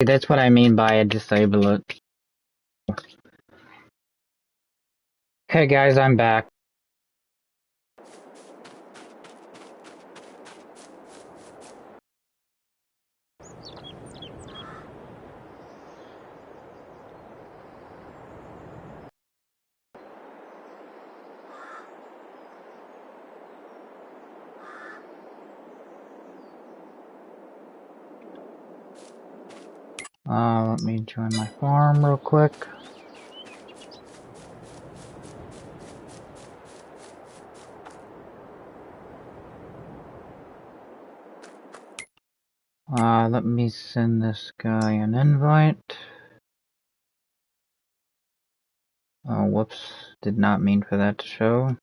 That's what I mean by a disable it. Hey guys, I'm back. Let me join my farm real quick. Let me send this guy an invite. Oh, whoops. Did not mean for that to show.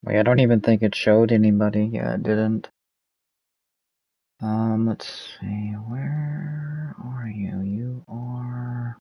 Wait, I don't even think it showed anybody. Yeah, it didn't. Let's see. Where are you? You are...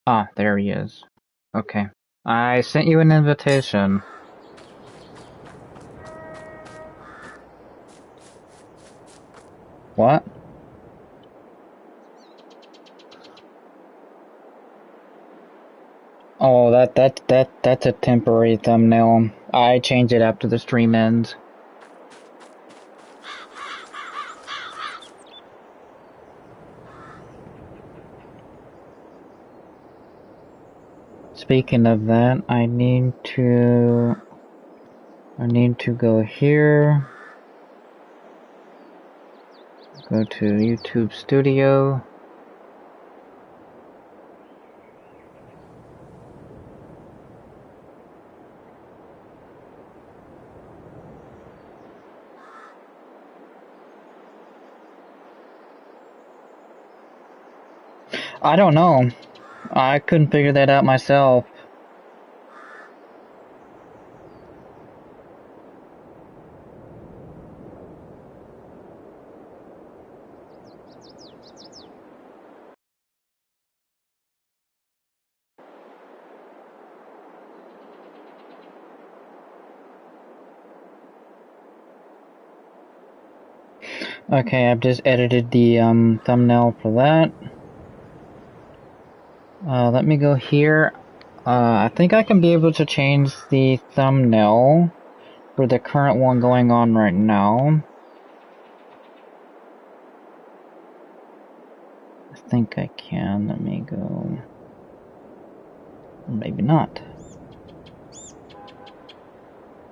Ah, there he is. Okay. I sent you an invitation. What? Oh, that's a temporary thumbnail. I change it after the stream ends. Speaking of that, I need to go here. Go to YouTube Studio. I don't know. I couldn't figure that out myself. Okay, I've just edited the thumbnail for that. Let me go here. I think I can be able to change the thumbnail for the current one going on right now. I think I can. Let me go. Maybe not.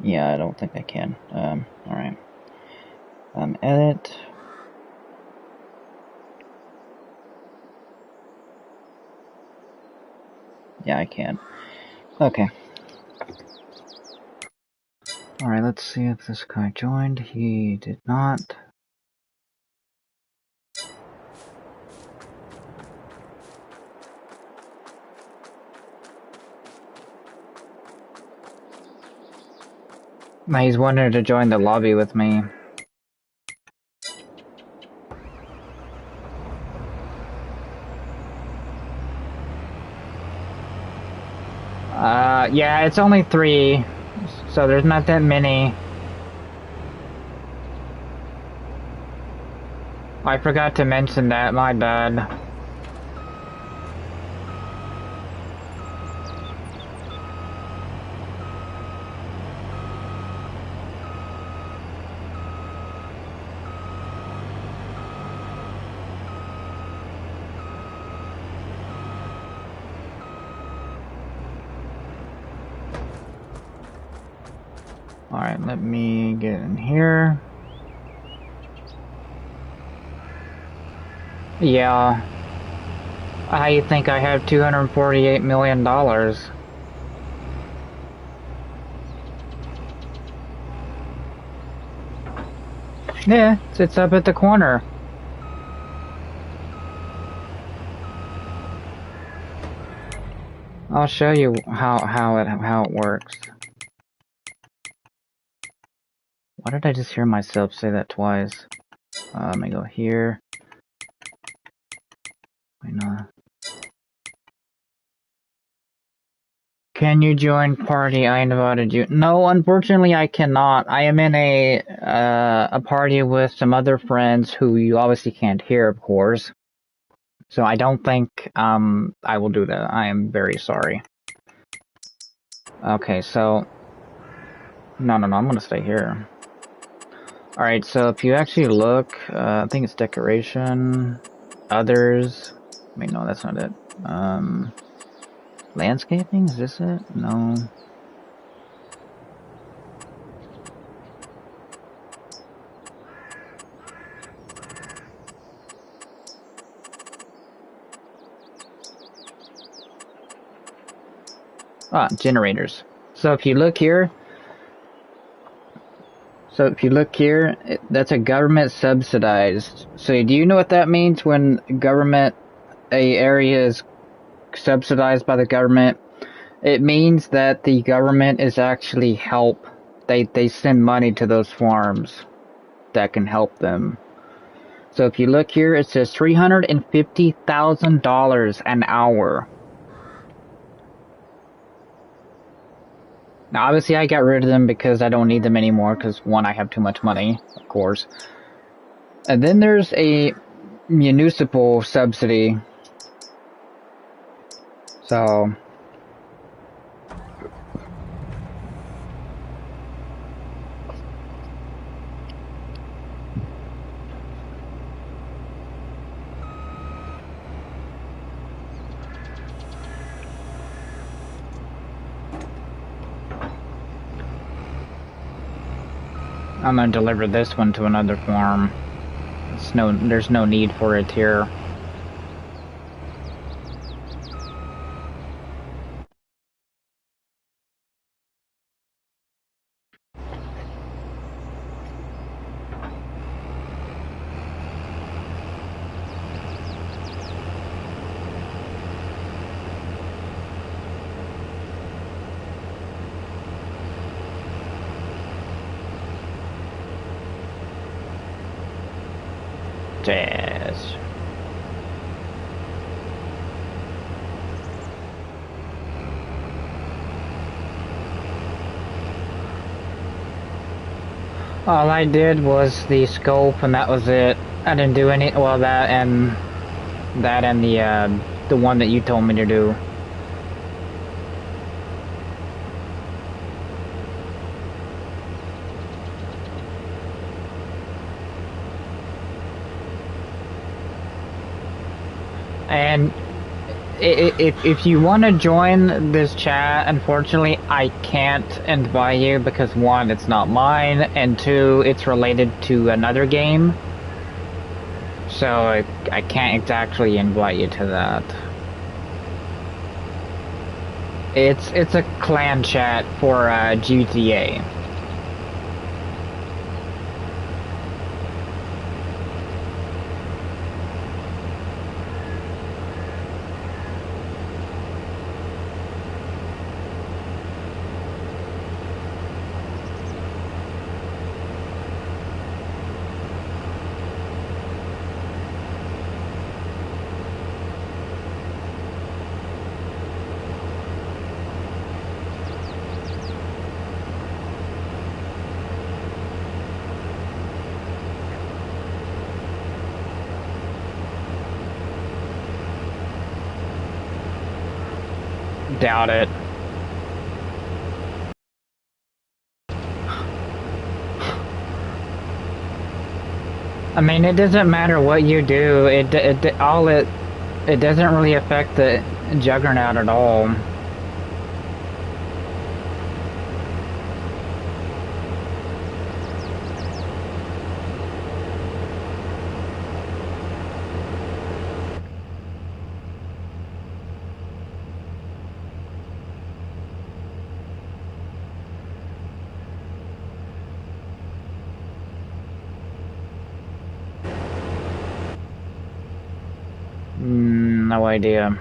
Yeah, I don't think I can. Alright. Edit. Yeah, I can. Okay. Alright, let's see if this guy joined. He did not. He's wanting to join the lobby with me. Yeah, it's only 3, so there's not that many. I forgot to mention that, my bad. Alright, let me get in here. Yeah. How you think I have $248 million? Yeah, it's up at the corner. I'll show you how it works. Why did I just hear myself say that twice? Let me go here. Wait, no. Can you join party? I invited you. No, unfortunately I cannot. I am in a party with some other friends who you obviously can't hear, of course. So I don't think I will do that. I am very sorry. Okay, so no, I'm gonna stay here. Alright, so if you actually look, I think it's decoration, others. Wait, no, that's not it. Landscaping, is this it? No. Ah, generators. So if you look here, that's a government subsidized. So do you know what that means when a area is subsidized by the government? It means that the government is actually help. They send money to those farms that can help them. So if you look here, it says $350,000 an hour. Now, obviously, I got rid of them because I don't need them anymore, because one, I have too much money, of course. And then there's a municipal subsidy. So I'm gonna deliver this one to another farm. There's no need for it here. Jazz. All I did was the scope, and that was it. I didn't do any. Well, that and the one that you told me to do. And if you want to join this chat, unfortunately, I can't invite you because one, it's not mine, and two, it's related to another game. So I can't exactly invite you to that. It's a clan chat for GTA. Doubt it. I mean, it doesn't matter what you do. It doesn't really affect the Juggernaut at all. No idea.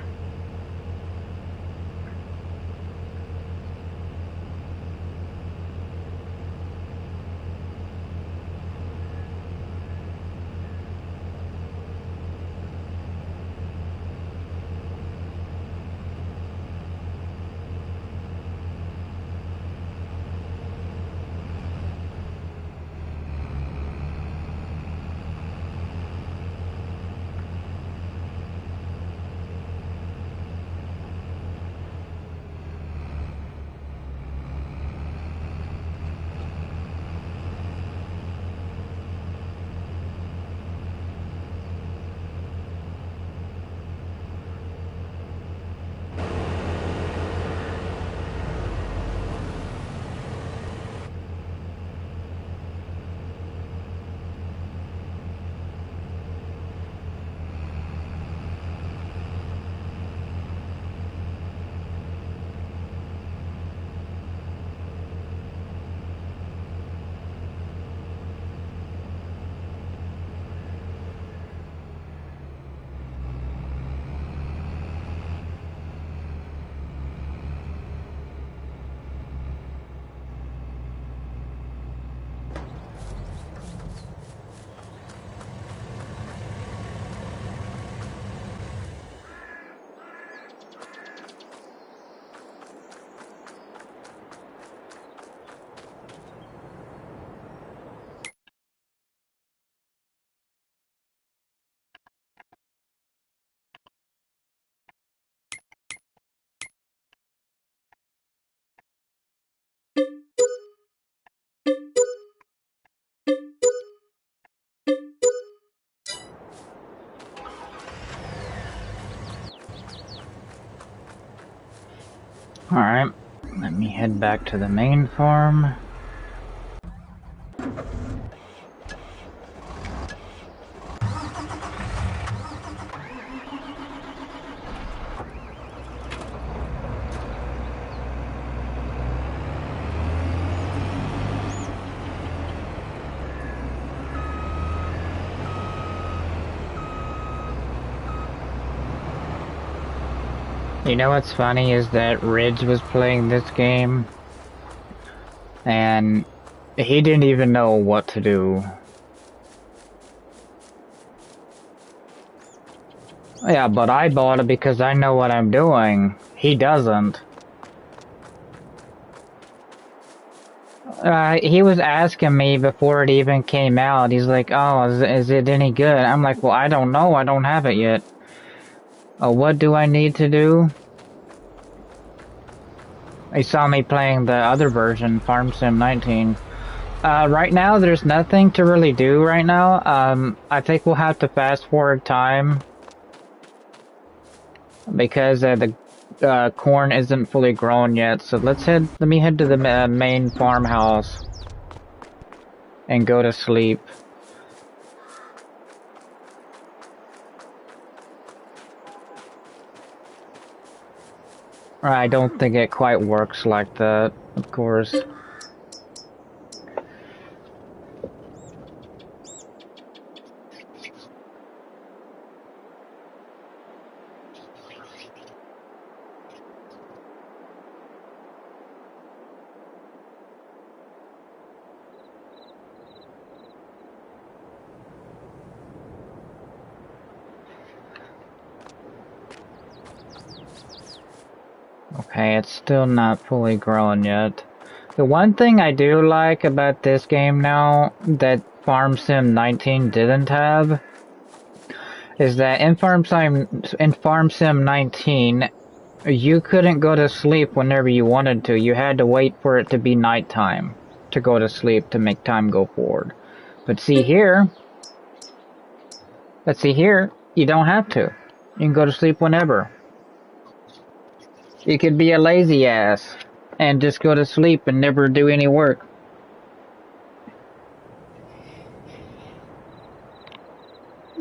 Alright, let me head back to the main farm. You know what's funny is that Ridge was playing this game, and he didn't even know what to do. Yeah, but I bought it because I know what I'm doing. He doesn't. He was asking me before it even came out. He's like, oh, is it any good? I'm like, well, I don't know. I don't have it yet. What do I need to do? He saw me playing the other version, Farm Sim 19. Right now, there's nothing to really do right now. I think we'll have to fast forward time because the corn isn't fully grown yet. So let me head to the main farmhouse and go to sleep. I don't think it quite works like that, of course. Okay, it's still not fully grown yet. The one thing I do like about this game now that Farm Sim 19 didn't have is that in Farm Sim 19, you couldn't go to sleep whenever you wanted to. You had to wait for it to be nighttime to go to sleep to make time go forward. But see here, you don't have to. You can go to sleep whenever. You could be a lazy ass and just go to sleep and never do any work.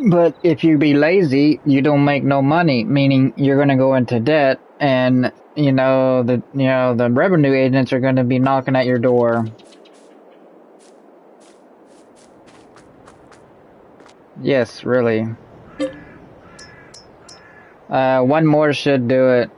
But if you be lazy, you don't make no money, meaning you're gonna go into debt, and the revenue agents are gonna be knocking at your door. Yes, really. One more should do it.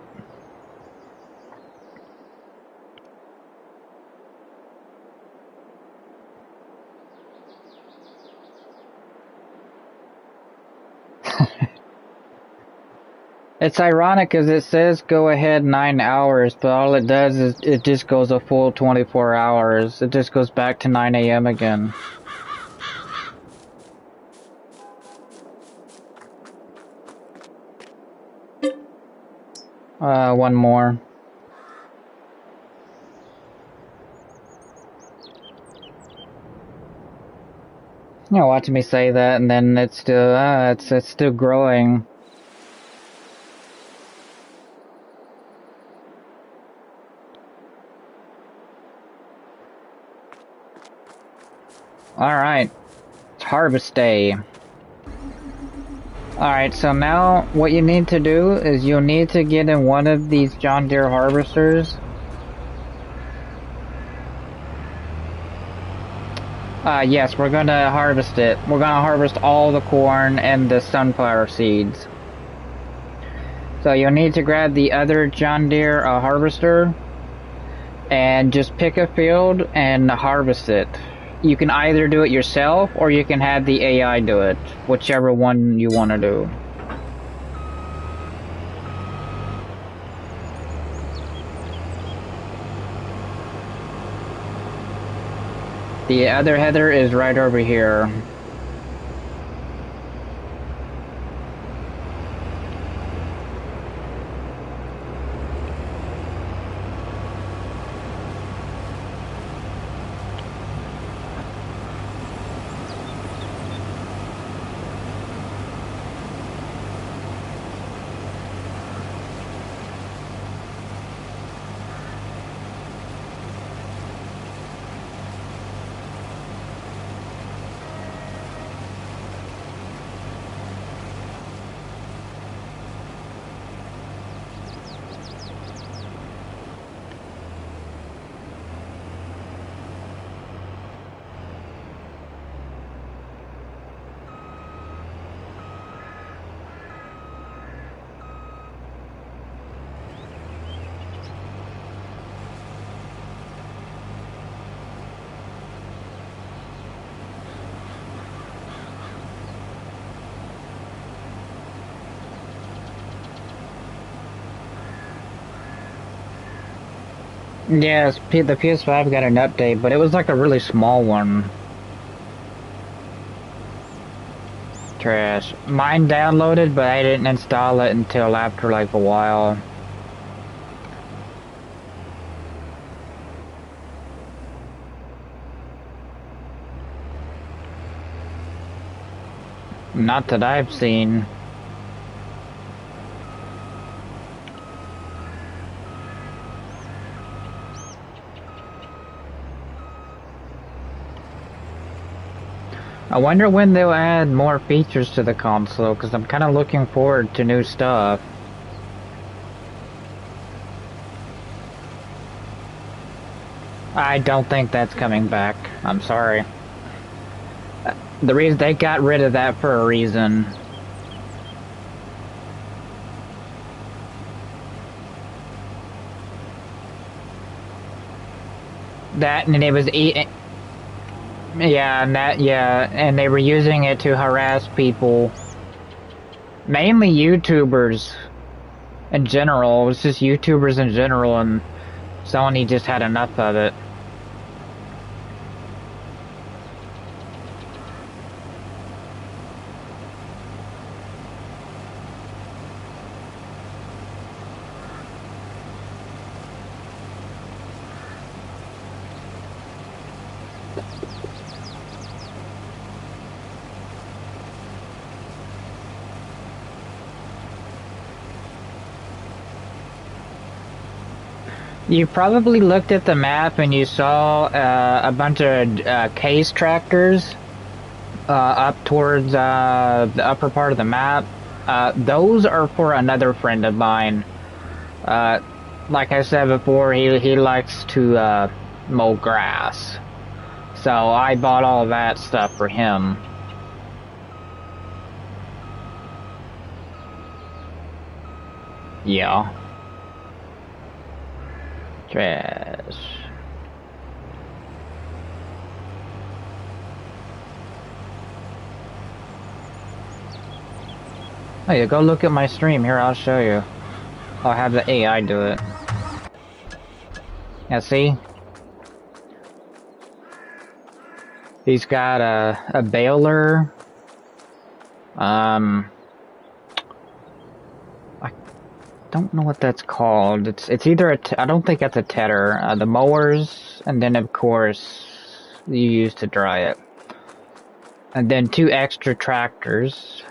It's ironic because it says go ahead 9 hours, but all it does is it just goes a full 24 hours. It just goes back to 9 a.m. again. One more. You know, watch me say that, and then it's still, it's still growing. Alright, it's harvest day. Alright, so now what you need to do is you'll need to get in one of these John Deere harvesters. Yes, we're gonna harvest it. We're gonna harvest all the corn and the sunflower seeds. So you'll need to grab the other John Deere harvester and just pick a field and harvest it. You can either do it yourself or you can have the AI do it, whichever one you want to do. The other header is right over here. Yes, the PS5 got an update, but it was like a really small one. Trash. Mine downloaded, but I didn't install it until after like a while. Not that I've seen. I wonder when they'll add more features to the console, because I'm kind of looking forward to new stuff. I don't think that's coming back. I'm sorry. The reason they got rid of that for a reason. That, and it was yeah, and they were using it to harass people. Mainly YouTubers in general. It was just YouTubers in general, and Sony just had enough of it. You probably looked at the map and you saw a bunch of case tractors up towards the upper part of the map. Those are for another friend of mine. Like I said before, he likes to mow grass. So I bought all of that stuff for him. Yeah. Trash. Oh yeah, go look at my stream. Here, I'll show you. I'll have the AI do it. Yeah, see? He's got a baler. I don't know what that's called. It's either I don't think that's a tedder. The mowers, and then of course you use to dry it. And then 2 extra tractors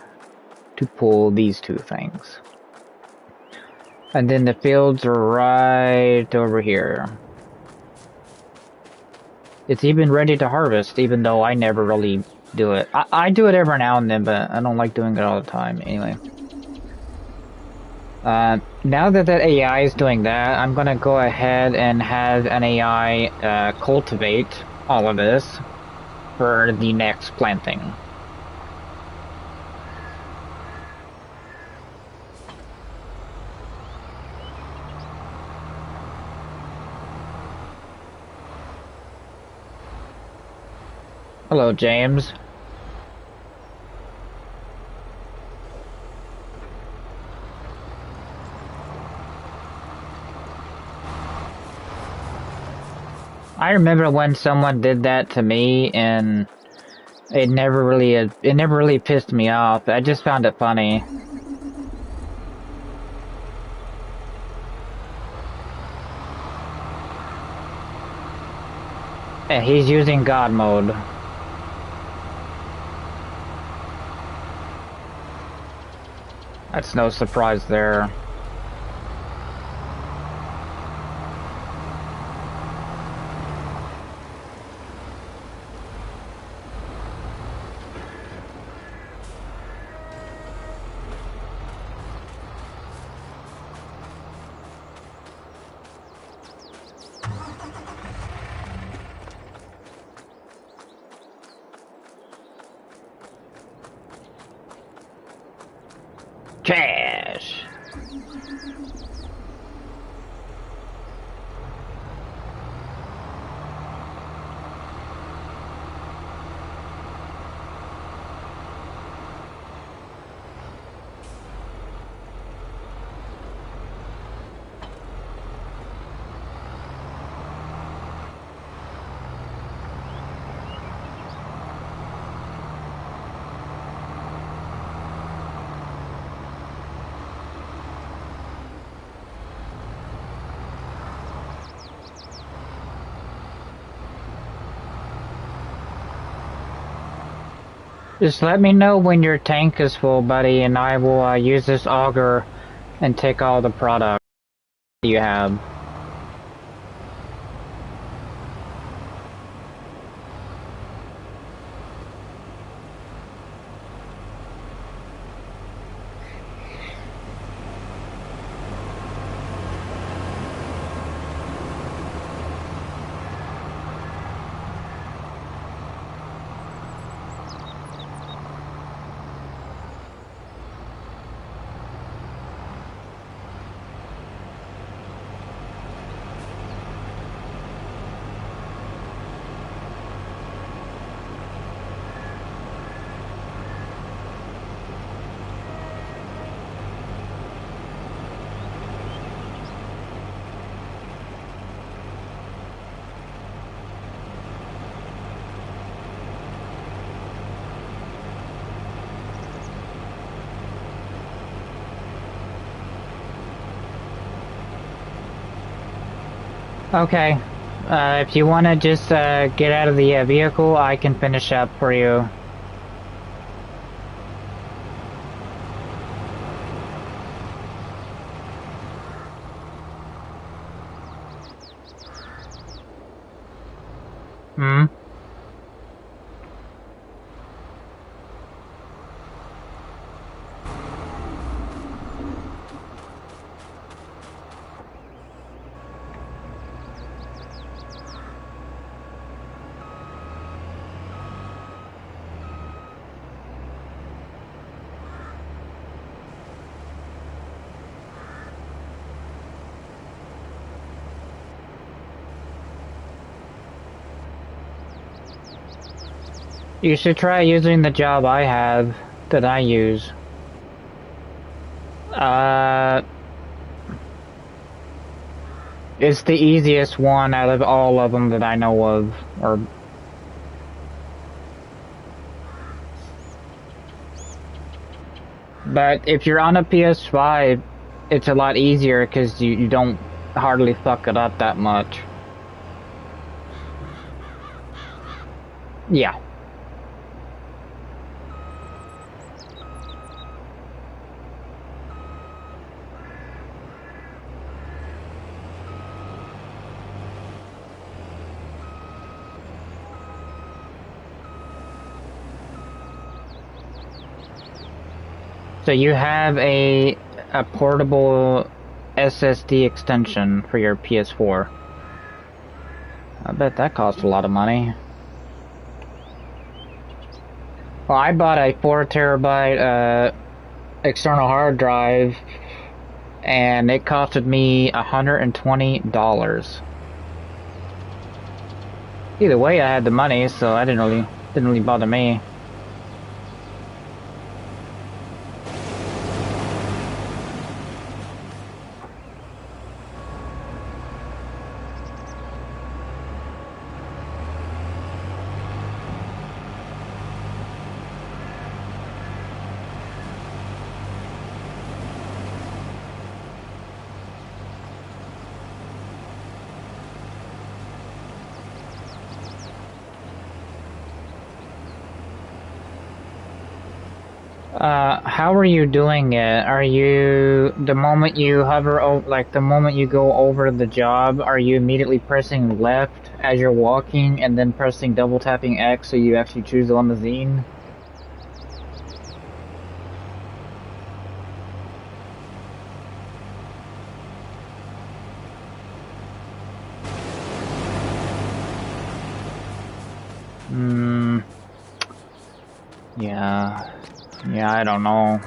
to pull these 2 things. And then the fields are right over here. It's even ready to harvest, even though I never really do it. I do it every now and then, but I don't like doing it all the time. Anyway. Now that AI is doing that, I'm gonna go ahead and have an AI cultivate all of this for the next planting. Hello, James. I remember when someone did that to me, and it never really pissed me off. I just found it funny. And he's using God mode. That's no surprise there. Trash. Just let me know when your tank is full, buddy, and I will use this auger and take all the product you have. Okay. If you want to just get out of the vehicle, I can finish up for you. Hmm? You should try using the job I have that I use. Uh, it's the easiest one out of all of them that I know of. But if you're on a PS5, it's a lot easier because you don't hardly fuck it up that much. Yeah. So you have a portable SSD extension for your PS4. I bet that costs a lot of money. Well, I bought a 4 terabyte external hard drive, and it costed me $120. Either way, I had the money, so I didn't really bother me. How are you doing it? Are you, the moment you hover over, like the moment you go over the job, are you immediately pressing left as you're walking and then pressing double tapping X so you actually choose the limousine? Hmm. Yeah. Yeah, I don't know.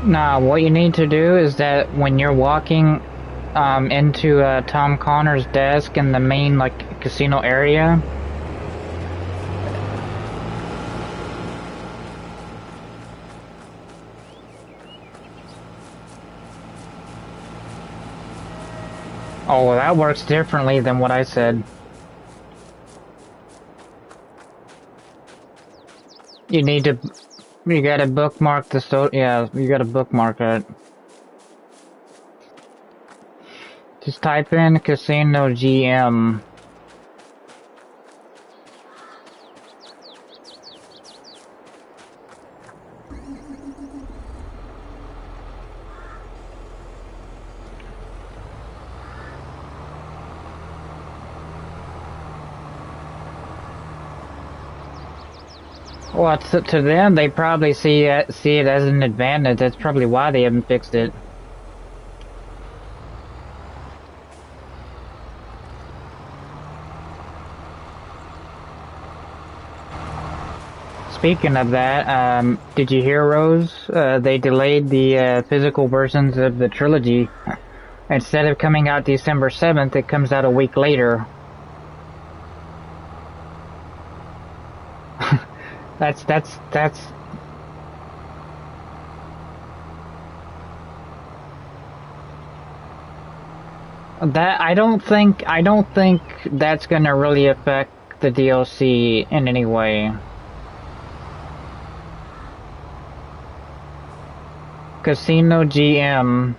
Nah, what you need to do is that when you're walking into Tom Connor's desk in the main like casino area, oh, well, that works differently than what I said. You gotta bookmark yeah, you gotta bookmark it. Just type in Casino GM. Well, to them, they probably see it as an advantage. That's probably why they haven't fixed it. Speaking of that, did you hear, Rose? They delayed the physical versions of the trilogy. Instead of coming out December 7th, it comes out a week later. that's that I don't think that's gonna really affect the DLC in any way. Casino GM,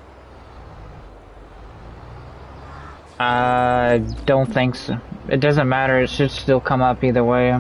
don't think so. It doesn't matter, it should still come up either way.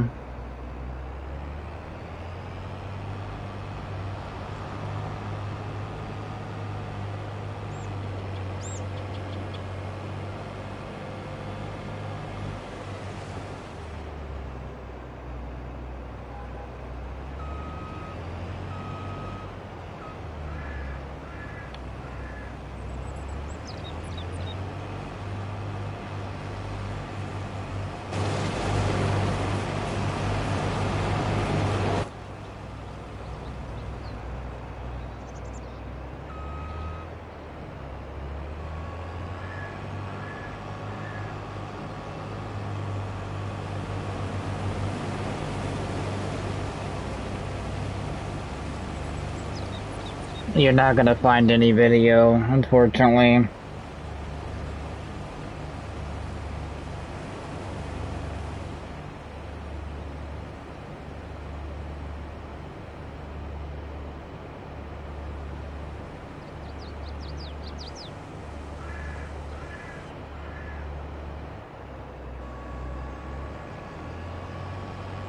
You're not gonna find any video, unfortunately.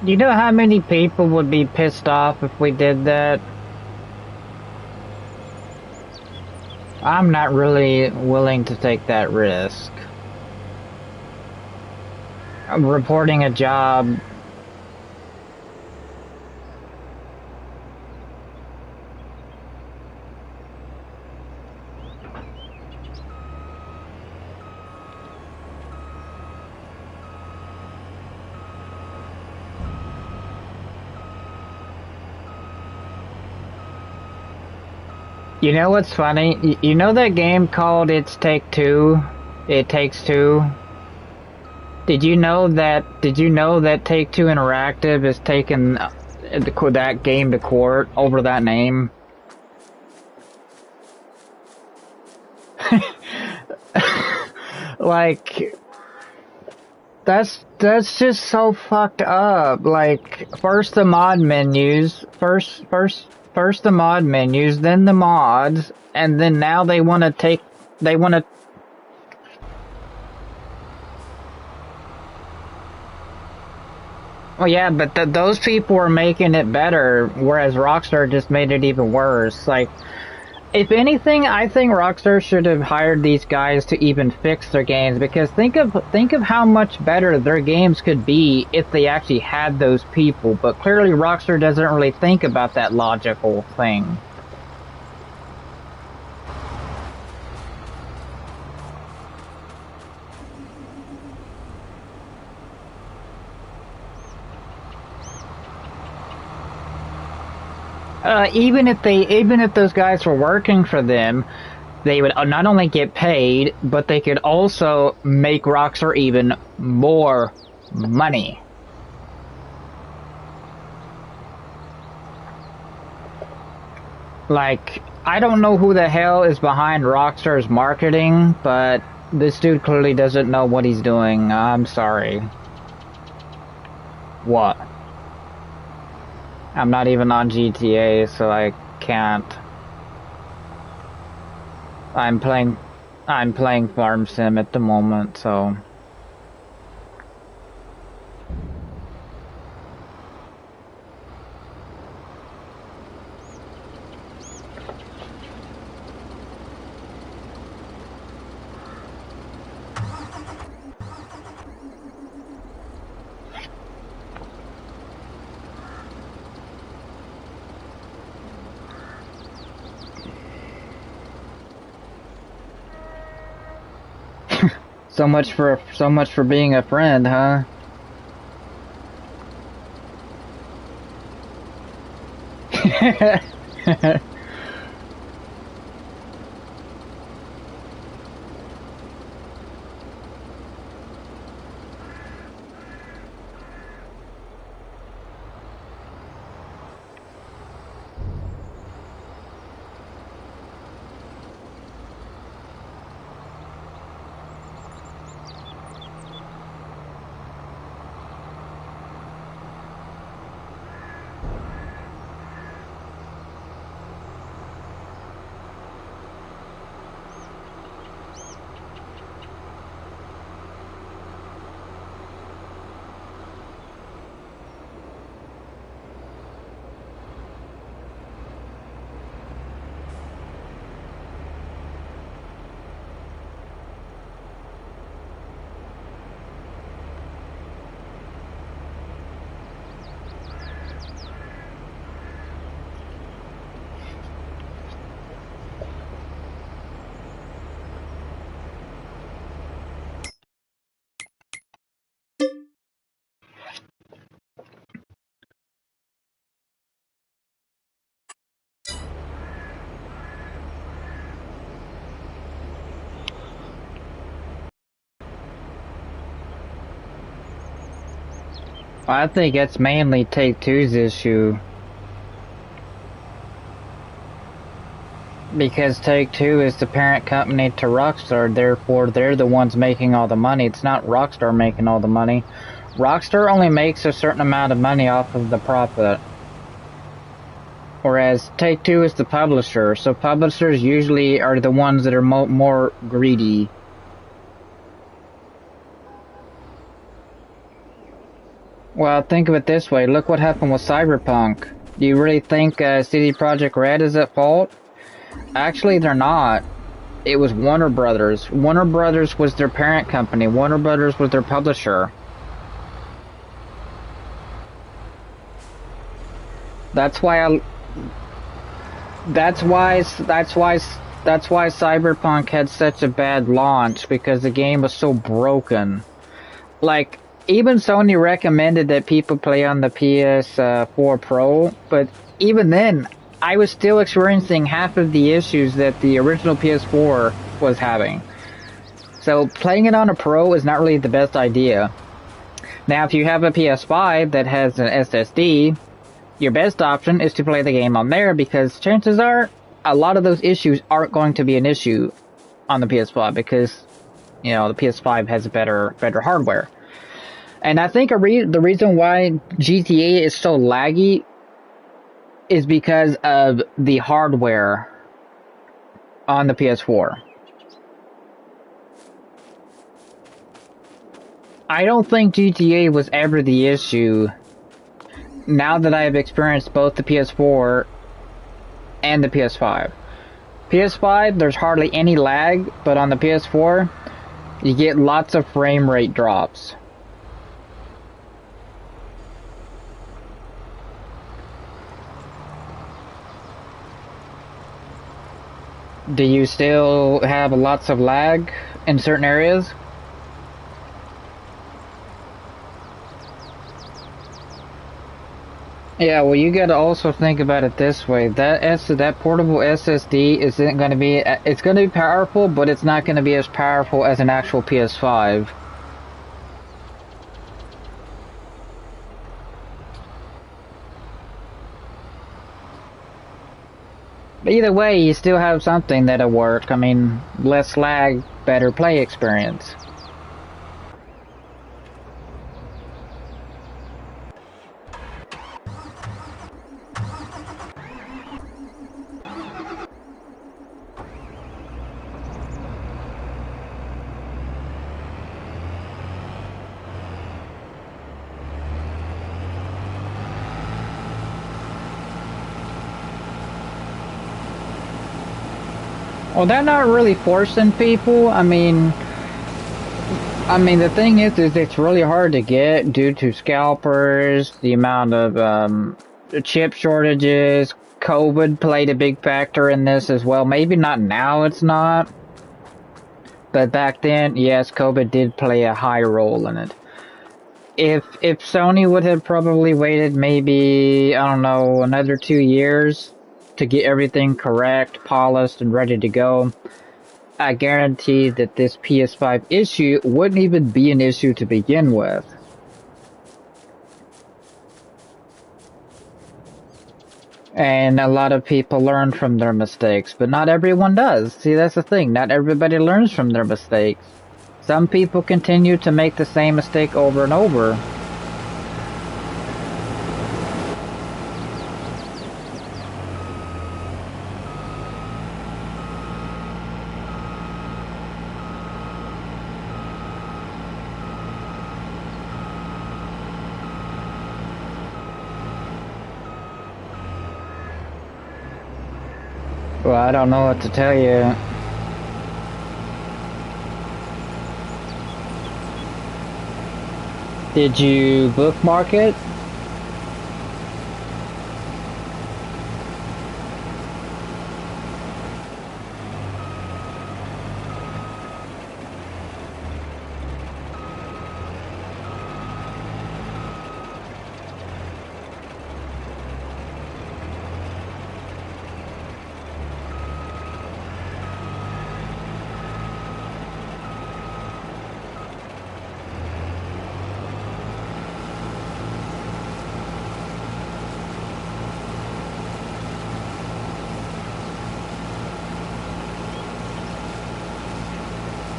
You know how many people would be pissed off if we did that? I'm not really willing to take that risk. I'm reporting a job. You know what's funny? You know that game called It's Take Two? It Takes Two? Did you know that Take Two Interactive is taking that game to court over that name? Like, that's just so fucked up. Like, first the mod menus, first the mod menus, then the mods, and then now they want to. Well, yeah, but those people are making it better, whereas Rockstar just made it even worse. Like, if anything, I think Rockstar should have hired these guys to even fix their games, because think of how much better their games could be if they actually had those people. But clearly Rockstar doesn't really think about that logical thing. Even if those guys were working for them, they would not only get paid, but they could also make Rockstar even more money. Like, I don't know who the hell is behind Rockstar's marketing, but this dude clearly doesn't know what he's doing. I'm sorry. What? I'm not even on GTA, so I can't. I'm playing Farm Sim at the moment, so. So much for being a friend, huh? I think it's mainly Take-Two's issue. Because Take-Two is the parent company to Rockstar, therefore they're the ones making all the money. It's not Rockstar making all the money. Rockstar only makes a certain amount of money off of the profit. Whereas Take-Two is the publisher, so publishers usually are the ones that are more greedy. Well, think of it this way. Look what happened with Cyberpunk. Do you really think CD Projekt Red is at fault? Actually, they're not. It was Warner Brothers. Warner Brothers was their parent company. Warner Brothers was their publisher. That's why that's why Cyberpunk had such a bad launch, because the game was so broken. Like, even Sony recommended that people play on the PS4 Pro, but even then, I was still experiencing half of the issues that the original PS4 was having. So playing it on a Pro is not really the best idea. Now, if you have a PS5 that has an SSD, your best option is to play the game on there, because chances are a lot of those issues aren't going to be an issue on the PS5, because, you know, the PS5 has better hardware. And I think the reason why GTA is so laggy is because of the hardware on the PS4. I don't think GTA was ever the issue. Now that I have experienced both the PS4 and the PS5. PS5, there's hardly any lag, but on the PS4, you get lots of frame rate drops. Do you still have lots of lag in certain areas? Yeah, well, you got to also think about it this way. That portable SSD isn't going to be, it's going to be powerful, but it's not going to be as powerful as an actual PS5. But either way, you still have something that'll work. I mean, less lag, better play experience. Well, they're not really forcing people. The thing is it's really hard to get due to scalpers, the amount of chip shortages. COVID played a big factor in this as well. Maybe not now, it's not. But back then, yes, COVID did play a high role in it. If Sony would have probably waited maybe, I don't know, another 2 years to get everything correct, polished, and ready to go, I guarantee that this PS5 issue wouldn't even be an issue to begin with. And a lot of people learn from their mistakes, but not everyone does. See, that's the thing. Not everybody learns from their mistakes. Some people continue to make the same mistake over and over. Well, I don't know what to tell you. Did you bookmark it?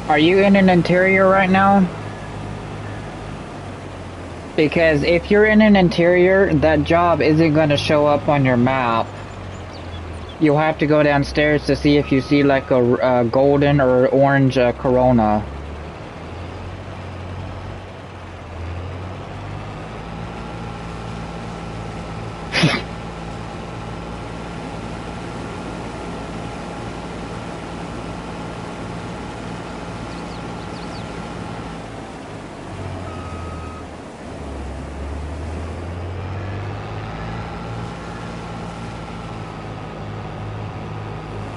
Are you in an interior right now? Because if you're in an interior, that job isn't going to show up on your map. You'll have to go downstairs to see if you see like a golden or orange Corona.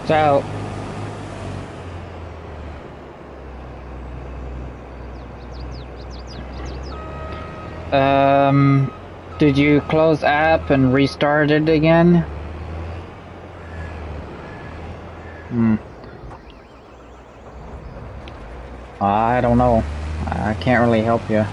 So, did you close app and restart it again? I don't know. I can't really help you.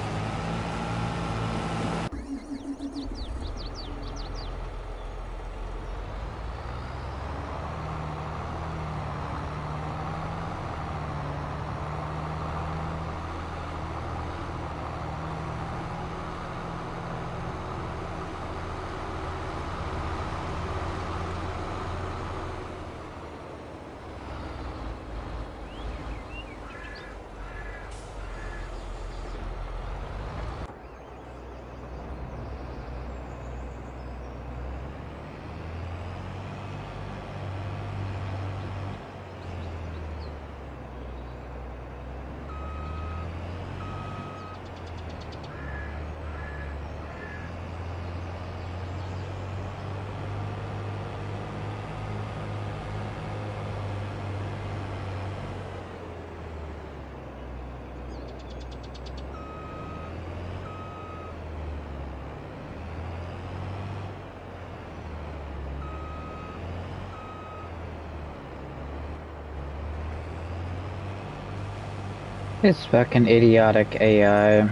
It's fucking idiotic AI.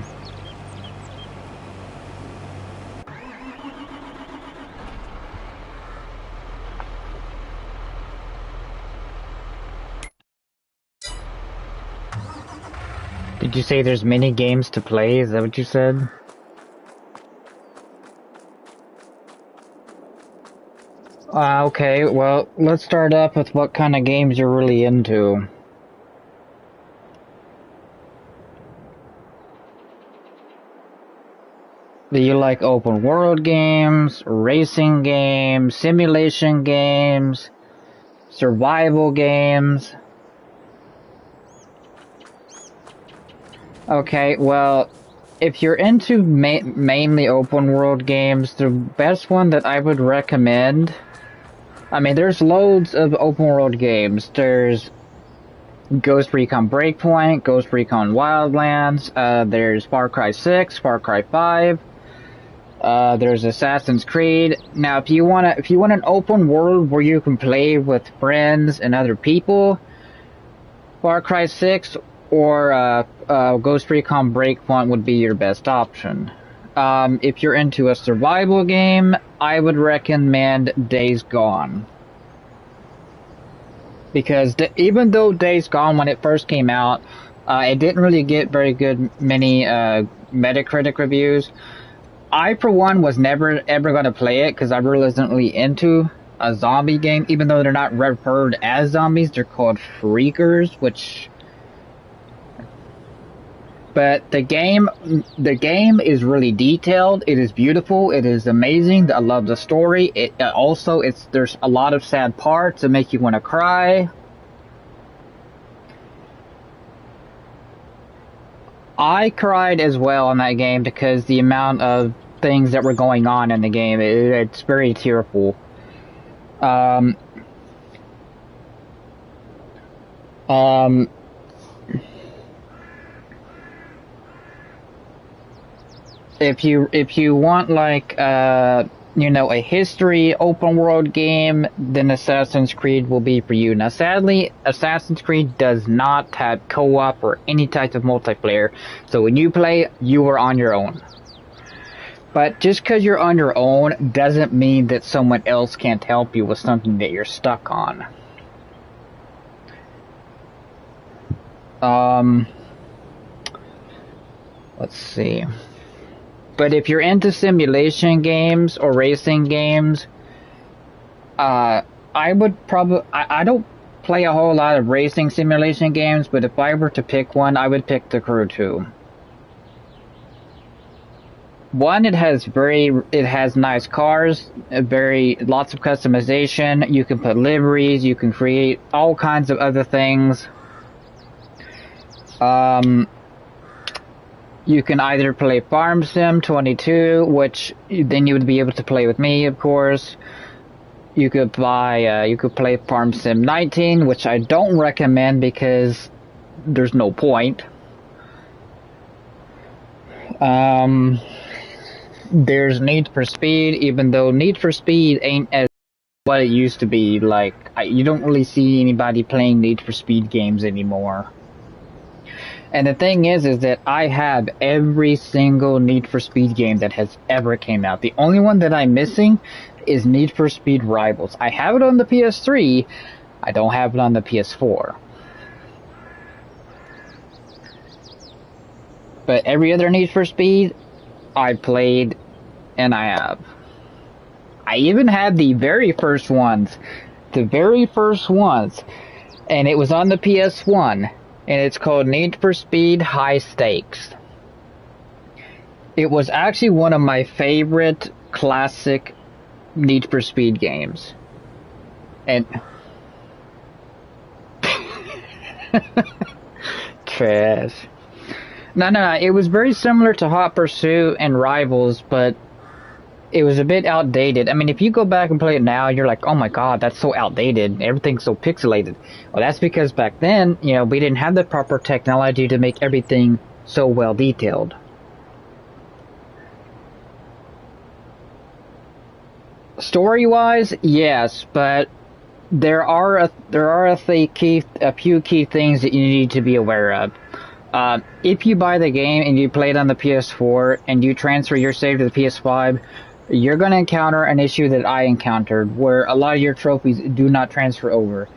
Did you say there's many games to play? Is that what you said? Okay, well, let's start up with what kind of games you're really into. Do you like open world games, racing games, simulation games, survival games? Okay, well, if you're into mainly open world games, the best one that I would recommend, I mean, there's loads of open world games. There's Ghost Recon Breakpoint, Ghost Recon Wildlands. There's Far Cry 6, Far Cry 5. There's Assassin's Creed. Now, if you want an open world where you can play with friends and other people, Far Cry 6 or Ghost Recon Breakpoint would be your best option. If you're into a survival game, I would recommend Days Gone. Because even though Days Gone, when it first came out, it didn't really get many Metacritic reviews. I, for one, was never ever going to play it because I really wasn't really into a zombie game. Even though they're not referred as zombies, they're called freakers, which... But the game is really detailed. It is beautiful. It is amazing. I love the story. There's a lot of sad parts that make you want to cry. I cried as well in that game because the amount of things that were going on in the game, it's very tearful. If you want like a history open world game, then Assassin's Creed will be for you. Now sadly, Assassin's Creed does not have co-op or any type of multiplayer. So when you play, you are on your own. But just because you're on your own doesn't mean that someone else can't help you with something that you're stuck on. Let's see. But if you're into simulation games or racing games, I would probably... I don't play a whole lot of racing simulation games, but if I were to pick one, I would pick The Crew 2. One, it has nice cars, lots of customization. You can put liveries, you can create all kinds of other things. You can either play Farm Sim 22, which then you would be able to play with me, of course. You could play Farm Sim 19, which I don't recommend because there's no point. There's Need for Speed, even though Need for Speed ain't as what it used to be. Like, you don't really see anybody playing Need for Speed games anymore. And the thing is that I have every single Need for Speed game that has ever came out. The only one that I'm missing is Need for Speed Rivals. I have it on the PS3, I don't have it on the PS4. But every other Need for Speed, I played, and I have. I even had the very first ones. And it was on the PS1. And it's called Need for Speed High Stakes. It was actually one of my favorite classic Need for Speed games. And... Trash. No, it was very similar to Hot Pursuit and Rivals, but it was a bit outdated. I mean, if you go back and play it now, you're like, oh my god, that's so outdated. Everything's so pixelated. Well, that's because back then, we didn't have the proper technology to make everything so well detailed. Story-wise, yes, but there are a few key things that you need to be aware of. If you buy the game and you play it on the PS4 and you transfer your save to the PS5, you're going to encounter an issue that I encountered where a lot of your trophies do not transfer over.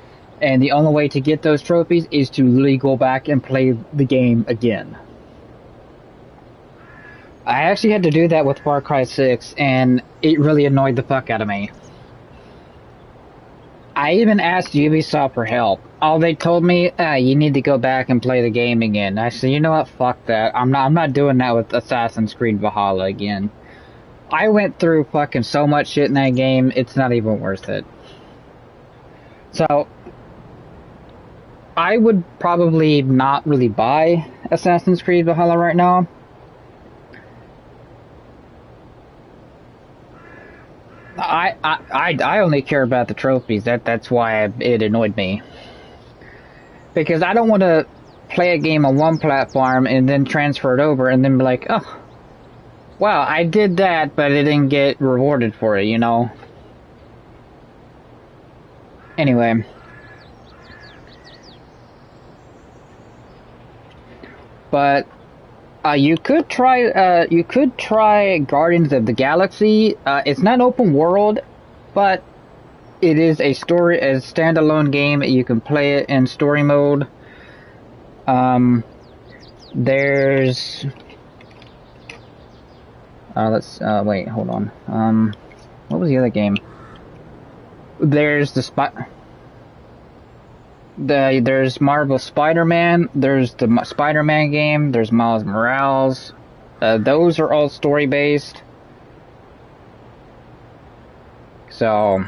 And the only way to get those trophies is to really go back and play the game again. I actually had to do that with Far Cry 6, and it really annoyed the fuck out of me. I even asked Ubisoft for help. All they told me, you need to go back and play the game again. I said, you know what, fuck that. I'm not doing that with Assassin's Creed Valhalla again. I went through fucking so much shit in that game, it's not even worth it. So, I would probably not really buy Assassin's Creed Valhalla right now. I only care about the trophies. That's why it annoyed me. Because I don't want to play a game on one platform and then transfer it over and then be like, oh, wow, I did that, but I didn't get rewarded for it, you know? Anyway. But you could try Guardians of the Galaxy. It's not open world, but it is a standalone game. You can play it in story mode. There's wait, hold on. What was the other game? There's there's Marvel Spider-Man, there's the Spider-Man game, there's Miles Morales. Those are all story-based. So,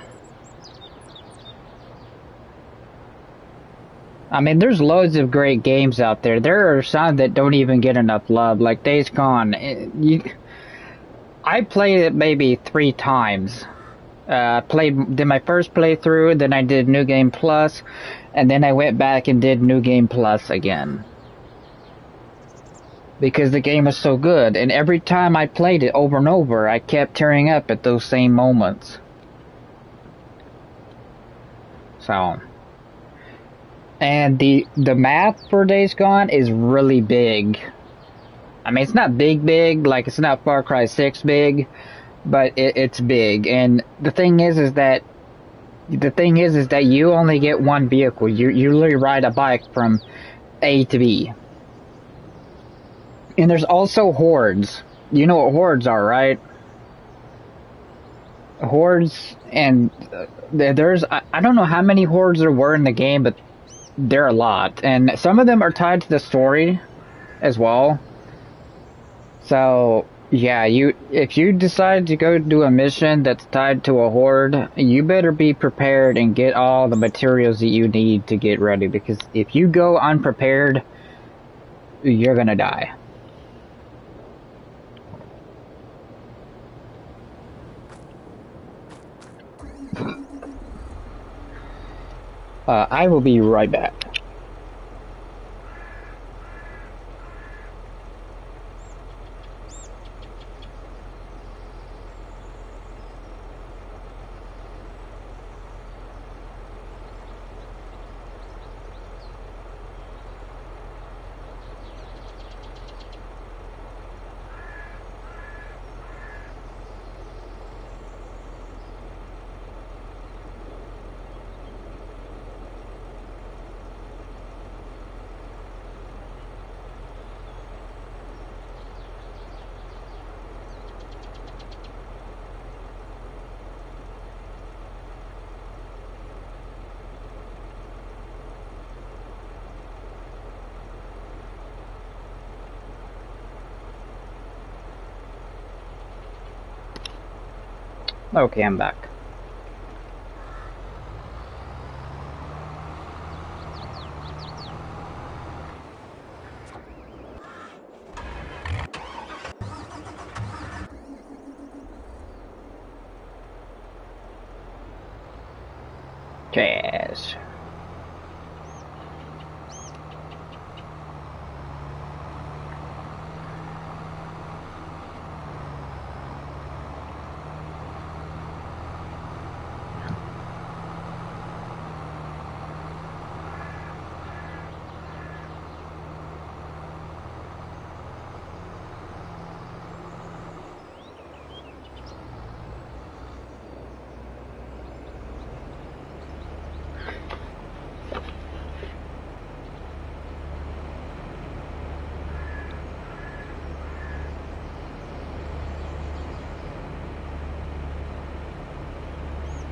I mean, there's loads of great games out there. There are some that don't even get enough love, like Days Gone. I played it maybe 3 times. Did my first playthrough, then I did New Game Plus, and then I went back and did New Game Plus again. Because the game was so good, and every time I played it over and over, I kept tearing up at those same moments. So, and the map for Days Gone is really big. I mean, it's not big, like it's not Far Cry 6 big, but it's big. And the thing is that you only get one vehicle. You literally ride a bike from A to B. And there's also hordes. You know what hordes are, right? Hordes, and there's I don't know how many hordes there were in the game, but there are a lot, and some of them are tied to the story as well. So yeah, if you decide to go do a mission that's tied to a horde, you better be prepared and get all the materials that you need to get ready, because if you go unprepared, you're gonna die. I will be right back. Okay, I'm back. Jazz.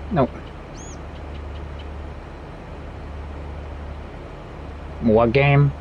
Nope. What game?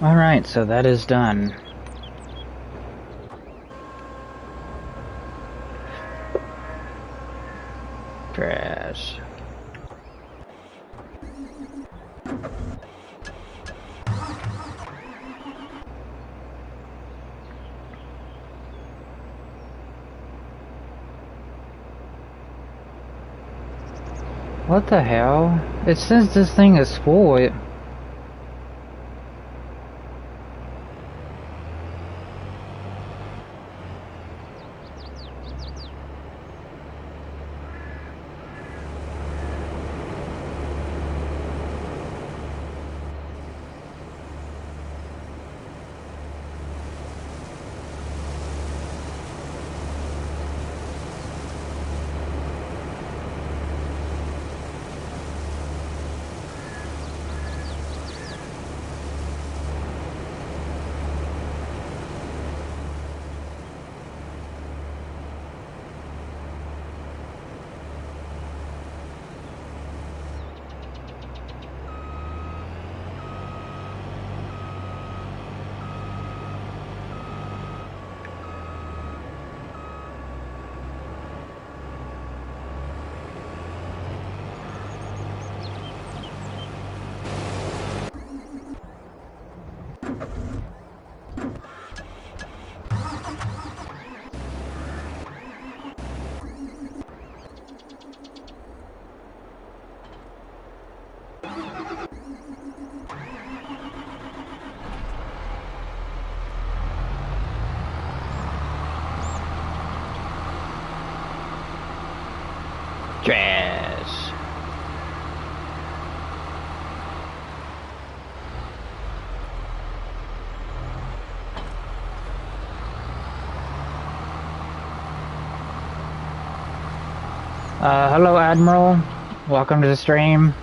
Alright, so that is done. Trash. What the hell? It says this thing is full. Trash. Hello Admiral. Welcome to the stream.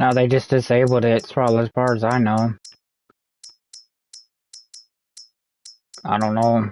No, they just disabled it, as far as I know. I don't know.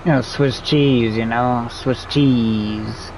You know, Swiss cheese, you know, Swiss cheese.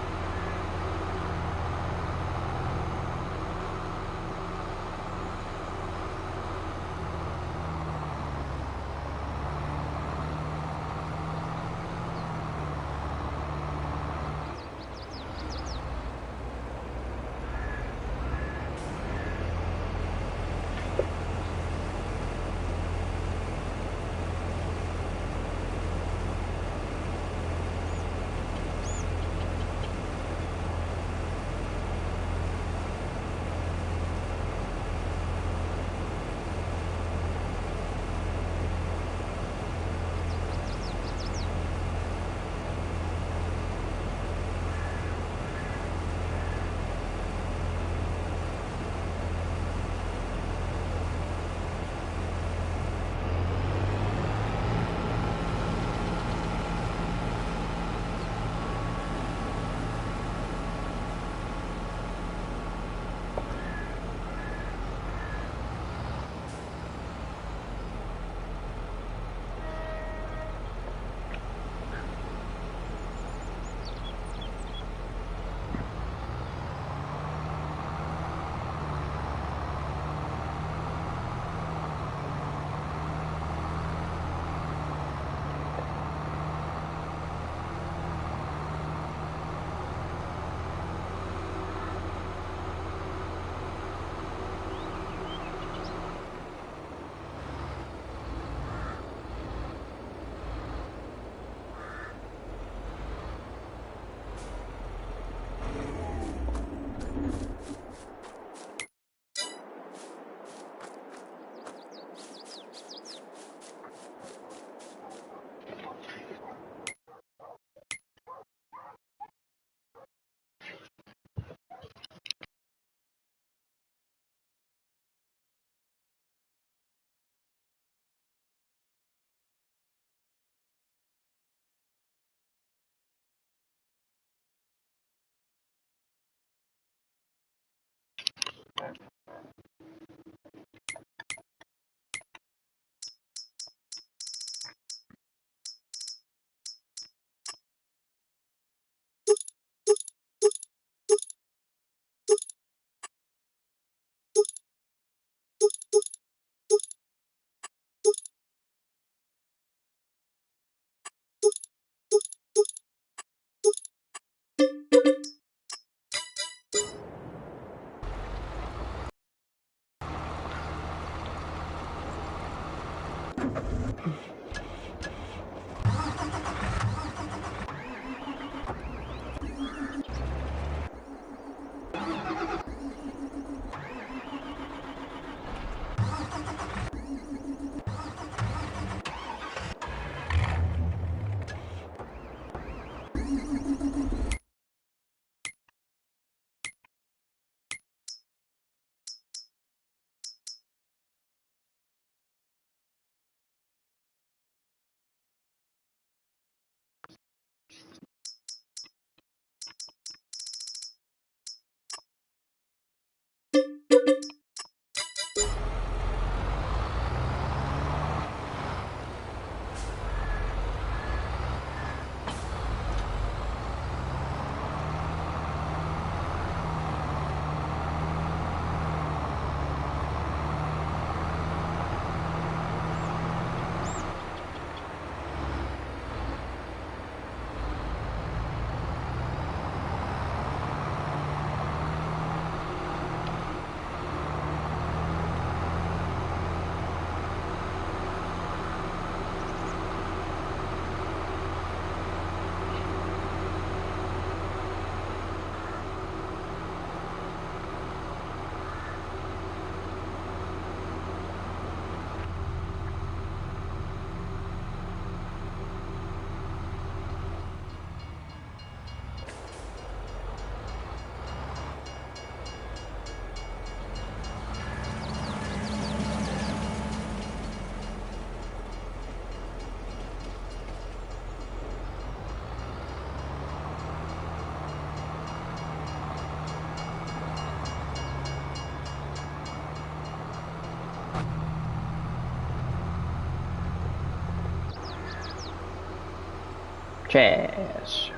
Chaz.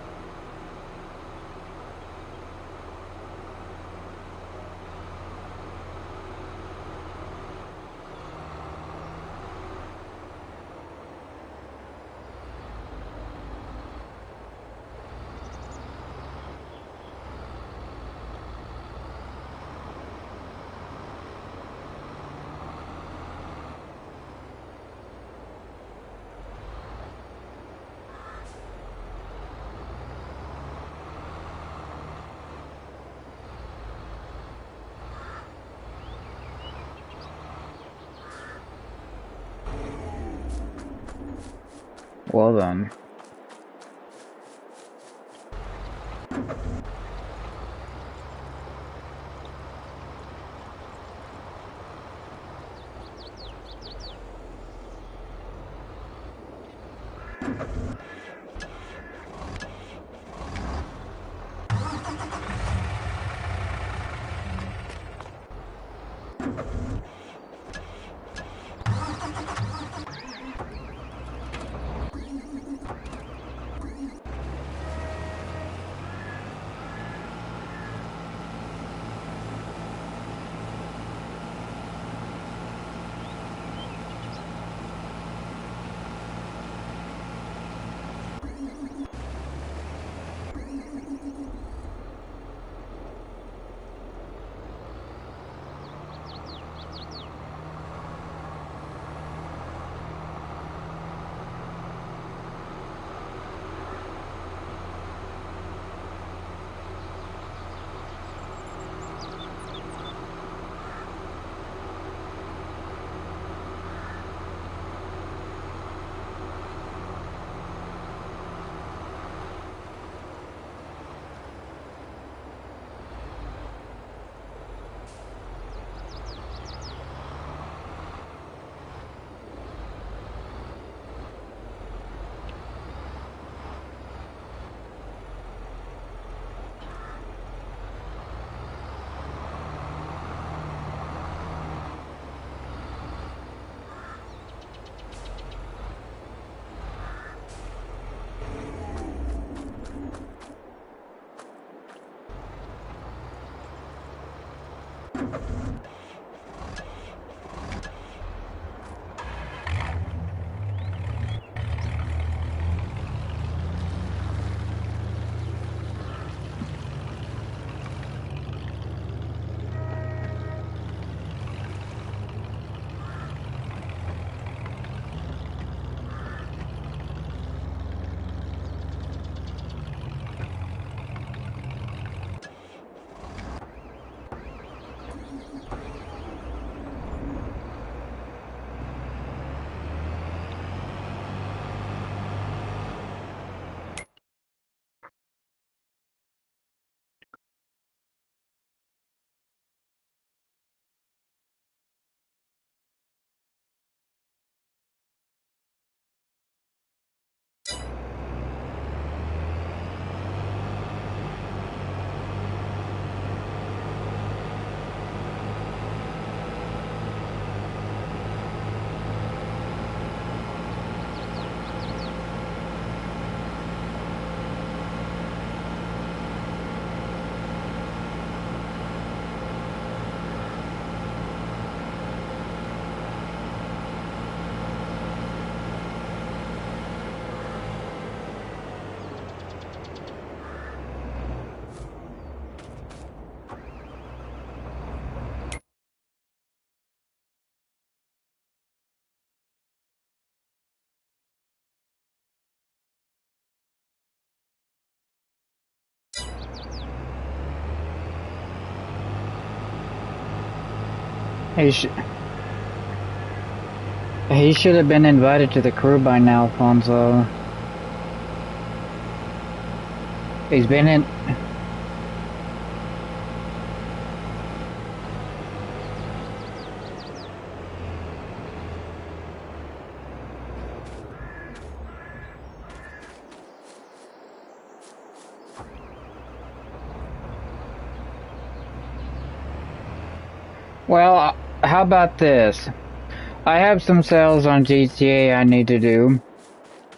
Well then. He sh he should have been invited to the crew by now, Alfonso. He's been in. Well, how about this? I have some sales on GTA I need to do.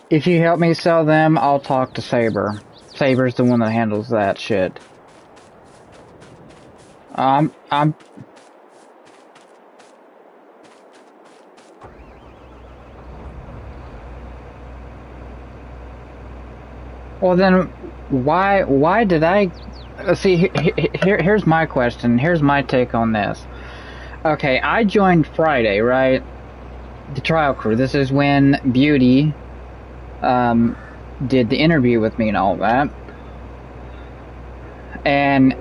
If you help me sell them, I'll talk to Saber. Saber's the one that handles that shit. I'm... Well then, why did I... See, here's my question. Here's my take on this. Okay, I joined Friday, right? The trial crew. This is when Beauty did the interview with me and all that. And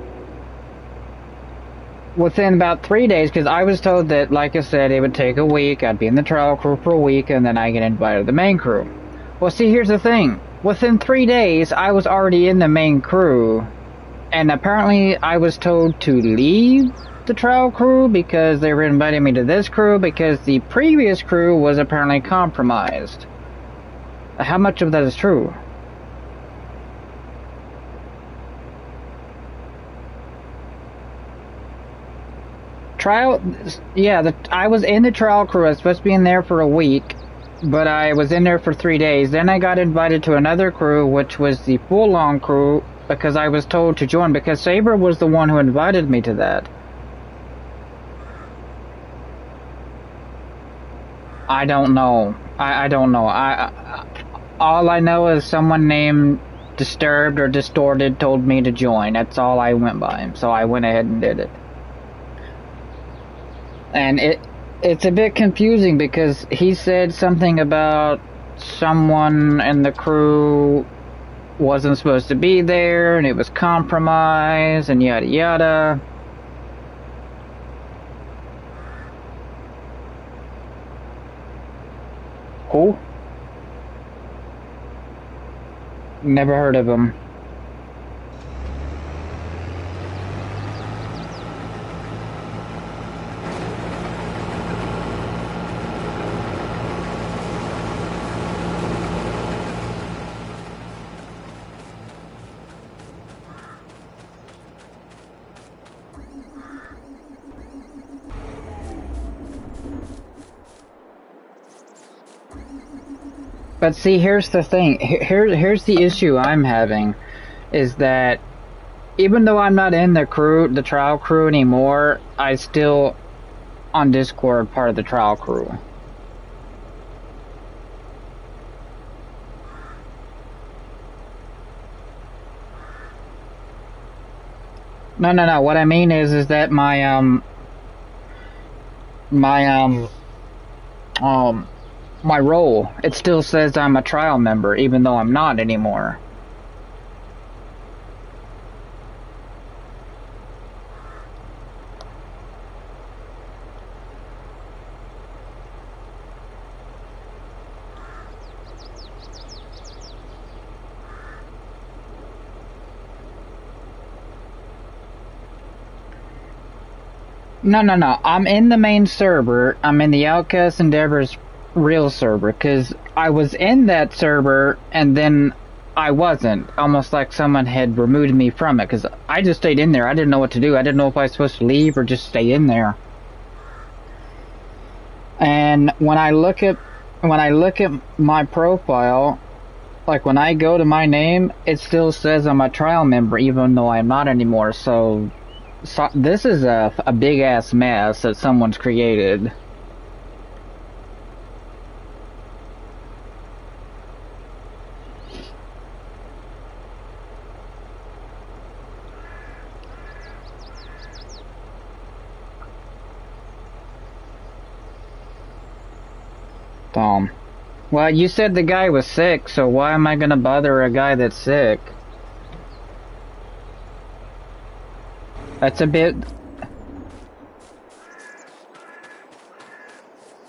within about 3 days, because I was told that, like I said, it would take a week. I'd be in the trial crew for a week, and then I get invited to the main crew. Well, see, here's the thing. Within 3 days, I was already in the main crew, and apparently I was told to leave the trial crew because they were inviting me to this crew because the previous crew was apparently compromised. How much of that is true? Trial, yeah, I was in the trial crew. I was supposed to be in there for a week, but I was in there for 3 days. Then I got invited to another crew, which was the full-on crew, because I was told to join, because Saber was the one who invited me to that. I don't know. I don't know. All I know is someone named Disturbed or Distorted told me to join. That's all I went by. So I went ahead and did it. And it's a bit confusing because he said something about someone in the crew wasn't supposed to be there and it was compromised and yada yada. Who? Never heard of him. But see, here's the thing. Here's the issue I'm having, is that even though I'm not in the crew, the trial crew anymore, I still on Discord part of the trial crew. No. What I mean is that my my role, it still says I'm a trial member, even though I'm not anymore. No. I'm in the main server. I'm in the Outcast Endeavors real server, because I was in that server and then I wasn't. Almost like someone had removed me from it, because I just stayed in there. I didn't know what to do. I didn't know if I was supposed to leave or just stay in there. And when I look at my profile, like when I go to my name, it still says I'm a trial member, even though I'm not anymore. So this is a big ass mess that someone's created. Well, you said the guy was sick, so why am I gonna bother a guy that's sick? That's a bit...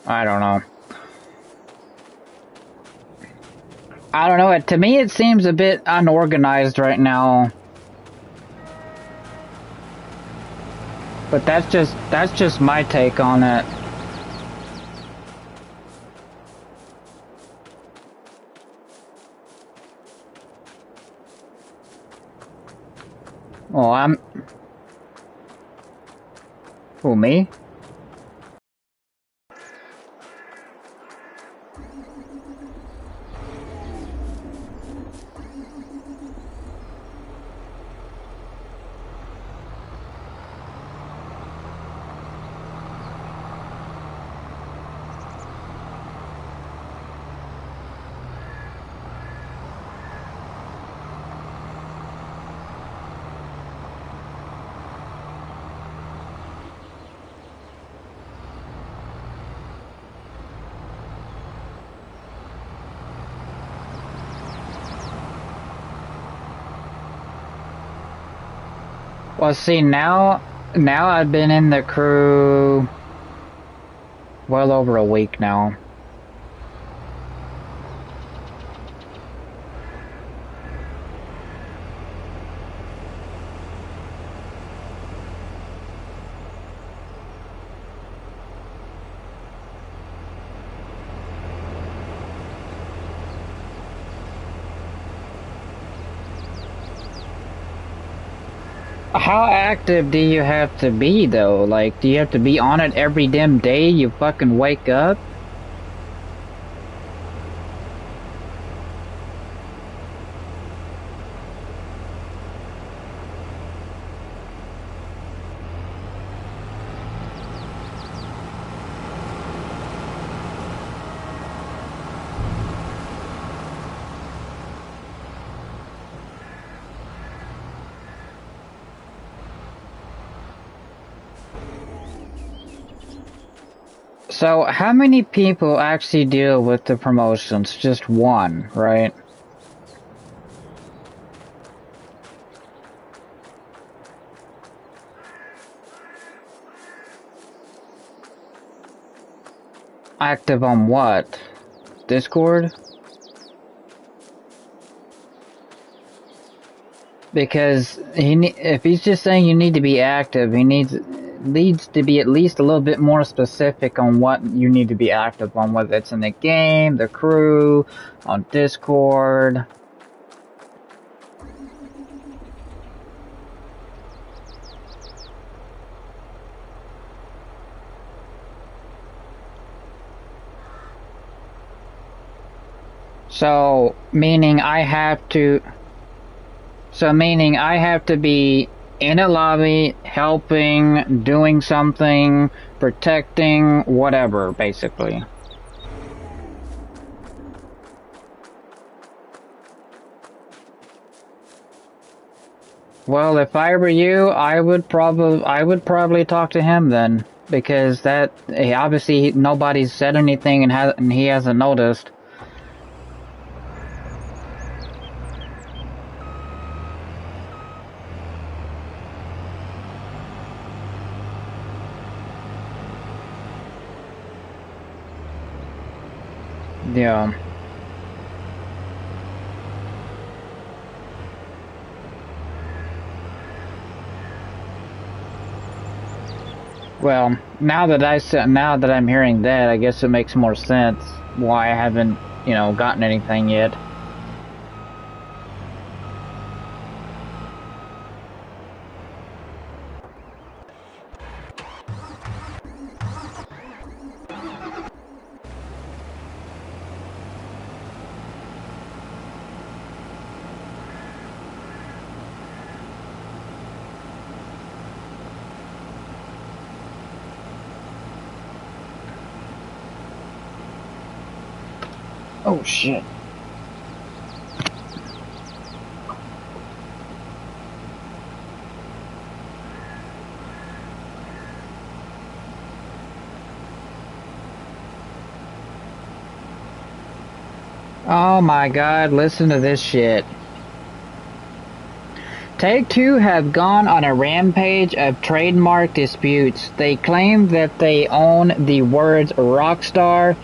I don't know. I don't know. To me, it seems a bit unorganized right now. But that's just my take on it. Well, who, me? Well, see, now I've been in the crew well over a week now. How active do you have to be, though? Like, do you have to be on it every damn day you fucking wake up? So, how many people actually deal with the promotions? Just one, right? Active on what? Discord? Because if he's just saying you need to be active, he needs to be at least a little bit more specific on what you need to be active on, whether it's in the game, the crew, on Discord. So, meaning I have to be in a lobby, helping, doing something, protecting, whatever, basically. Well, if I were you, I would probably talk to him then, because obviously nobody's said anything and he hasn't noticed. Yeah. Well, now that I'm hearing that, I guess it makes more sense why I haven't, gotten anything yet. Oh shit. Oh my god, listen to this shit. Take-Two have gone on a rampage of trademark disputes. They claim that they own the words Rockstar,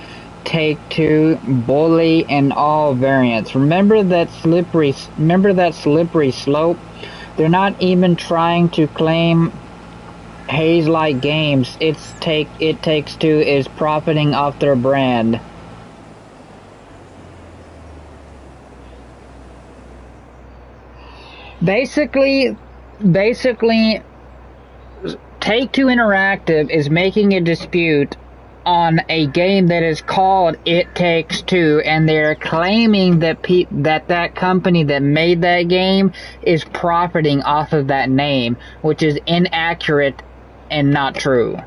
Take-Two, Bully, and all variants. Remember that slippery slope? They're not even trying to claim Haze-like games. It Takes Two is profiting off their brand. Basically, basically, Take-Two Interactive is making a dispute on a game that is called It Takes Two, and they're claiming that that company that made that game is profiting off of that name, which is inaccurate and not true.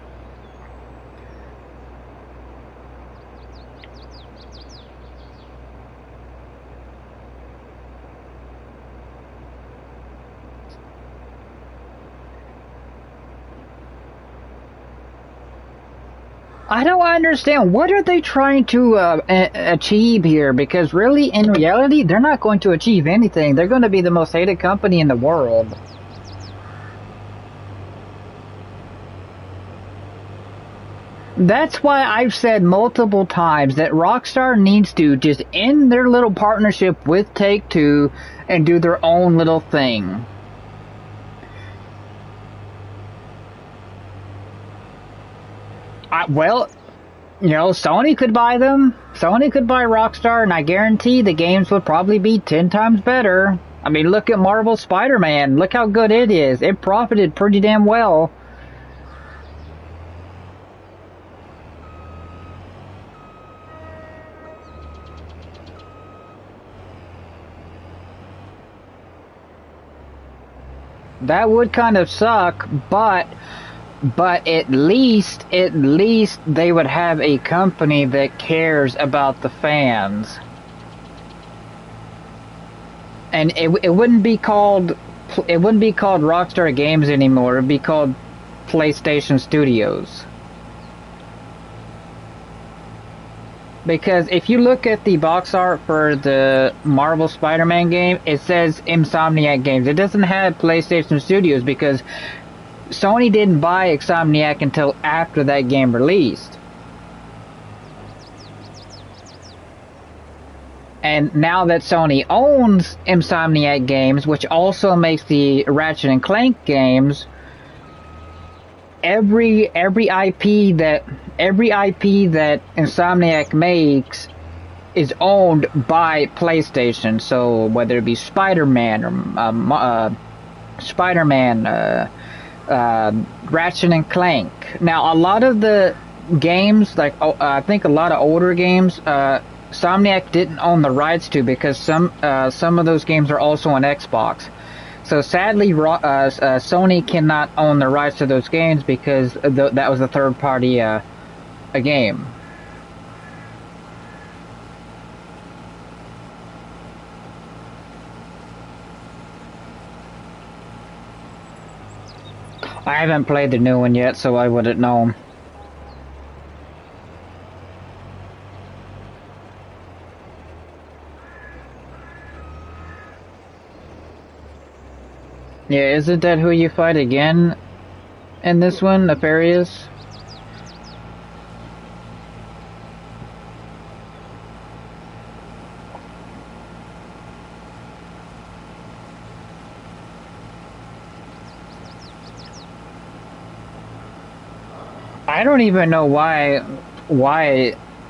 I don't understand. What are they trying to achieve here? Because really, in reality, they're not going to achieve anything. They're going to be the most hated company in the world. That's why I've said multiple times that Rockstar needs to just end their little partnership with Take-Two and do their own little thing. Well, Sony could buy them. Sony could buy Rockstar, and I guarantee the games would probably be 10 times better. I mean, look at Marvel Spider-Man. Look how good it is. It profited pretty damn well. That would kind of suck, but at least they would have a company that cares about the fans. And it wouldn't be called Rockstar Games anymore. It'd be called PlayStation Studios. Because if you look at the box art for the Marvel Spider-Man game, it says Insomniac Games. It doesn't have PlayStation Studios because Sony didn't buy Insomniac until after that game released. And now that Sony owns Insomniac Games, which also makes the Ratchet and Clank games, every IP that Insomniac makes is owned by PlayStation. So whether it be Spider-Man or Spider-Man, Ratchet and Clank. Now a lot of the games, like I think a lot of older games, Insomniac didn't own the rights to because some of those games are also on Xbox. So sadly, Sony cannot own the rights to those games because that was a third party a game. I haven't played the new one yet, so I wouldn't know. Yeah, isn't that who you fight again in this one, Nefarious? I don't even know why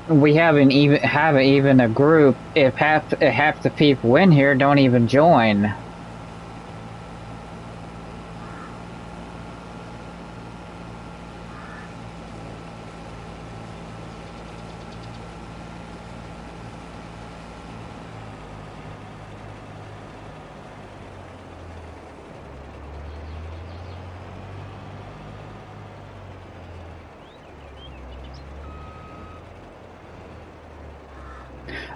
we haven't even a group if half the people in here don't even join.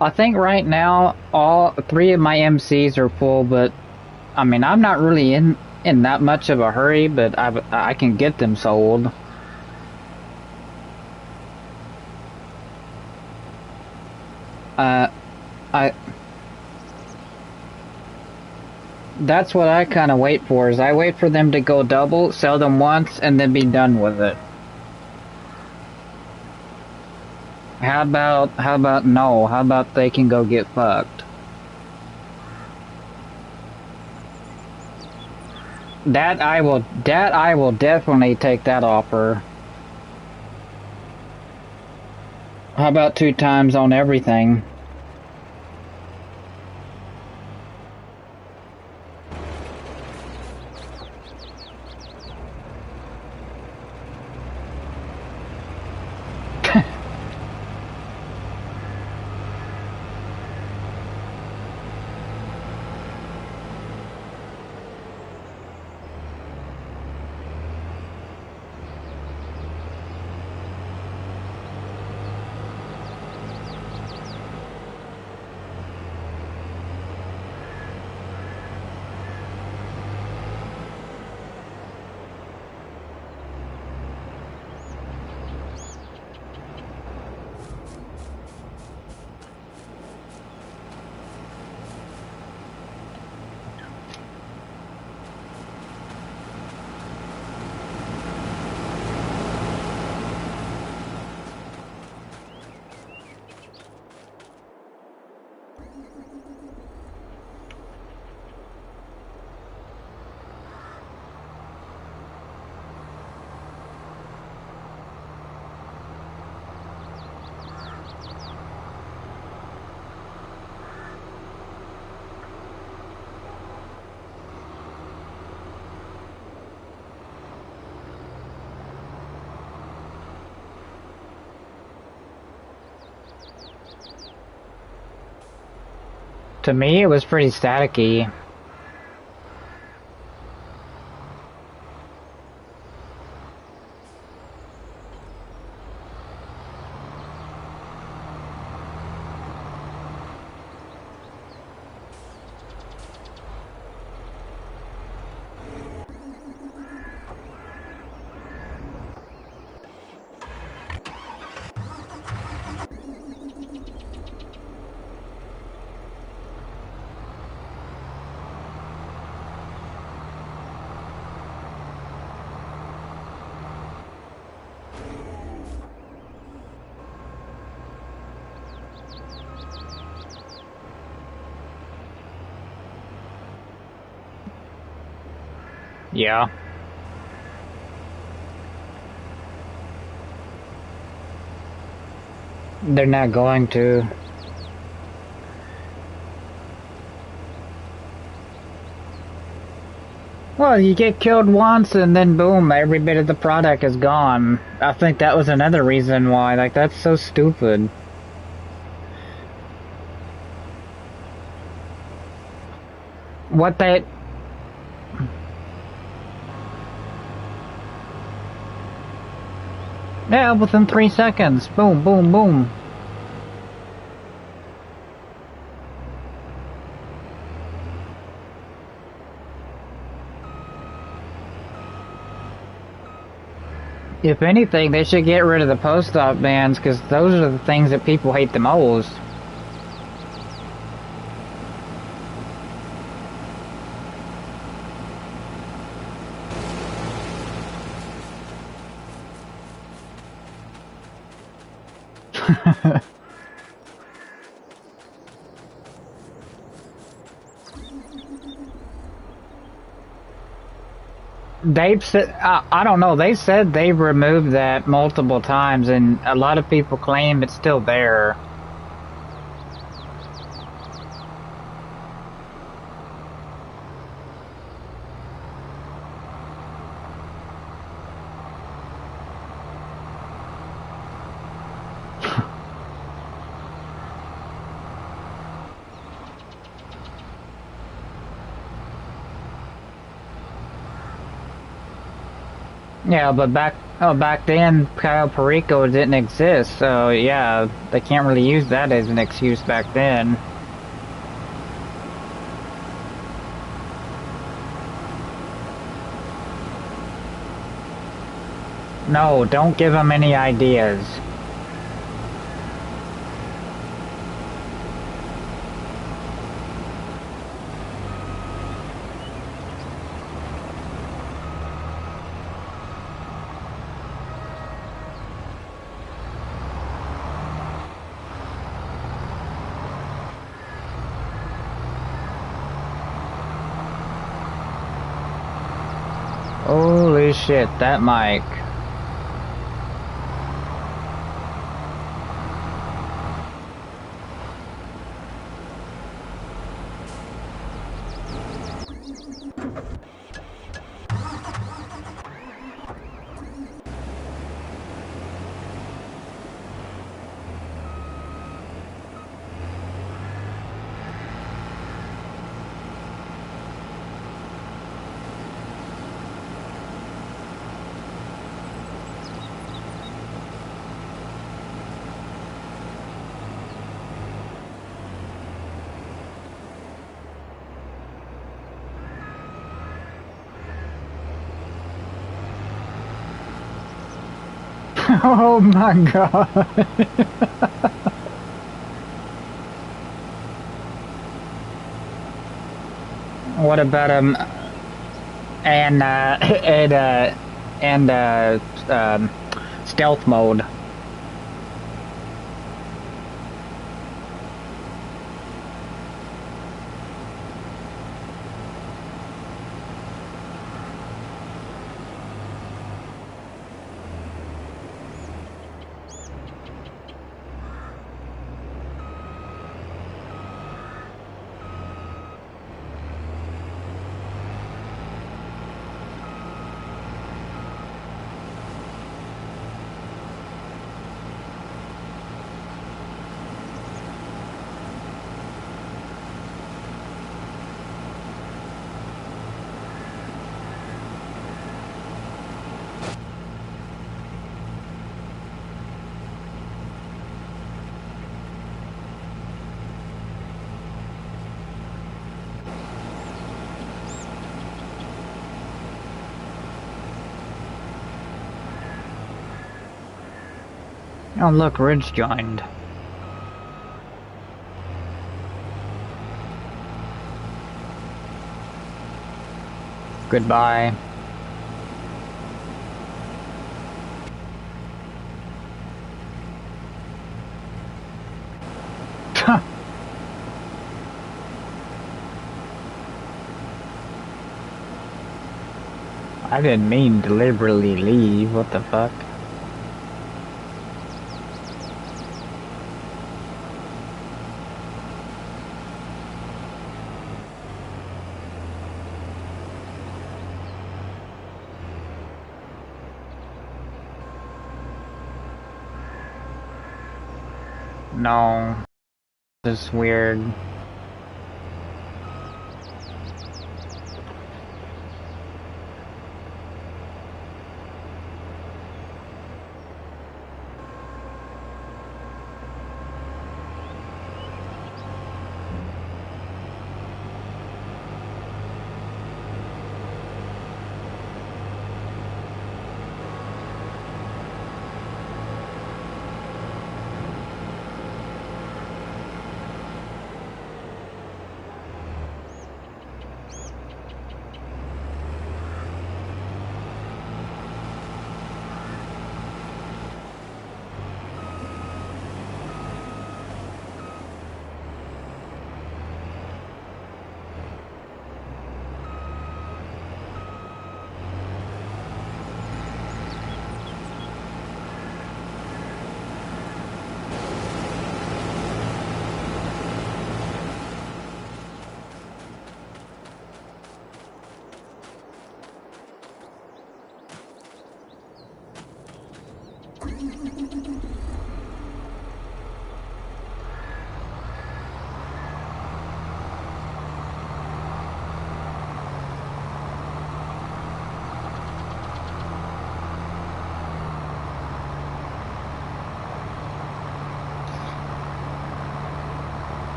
I think right now all three of my MCs are full, but I mean I'm not really in that much of a hurry, but I can get them sold. Uh, I That's what I kind of wait for, is I wait for them to go double, sell them once, and then be done with it. How about no? How about they can go get fucked? That I will definitely take that offer. How about 2 times on everything? To me, it was pretty staticky. Yeah. They're not going to. Well, you get killed once and then boom, every bit of the product is gone. I think that was another reason why, like, that's so stupid. What they... Yeah, within 3 seconds. Boom, boom, boom. If anything, they should get rid of the post-op bans, because those are the things that people hate the most. They've said, I don't know, they said they've removed that multiple times, and a lot of people claim it's still there. Yeah, but back then, Cayo Perico didn't exist, so yeah, they can't really use that as an excuse back then. No, don't give them any ideas. Holy shit, that mic. Oh my god. What about and and stealth mode? Oh look, Ridge joined. Goodbye. I didn't mean to deliberately leave, what the fuck? No. This is weird.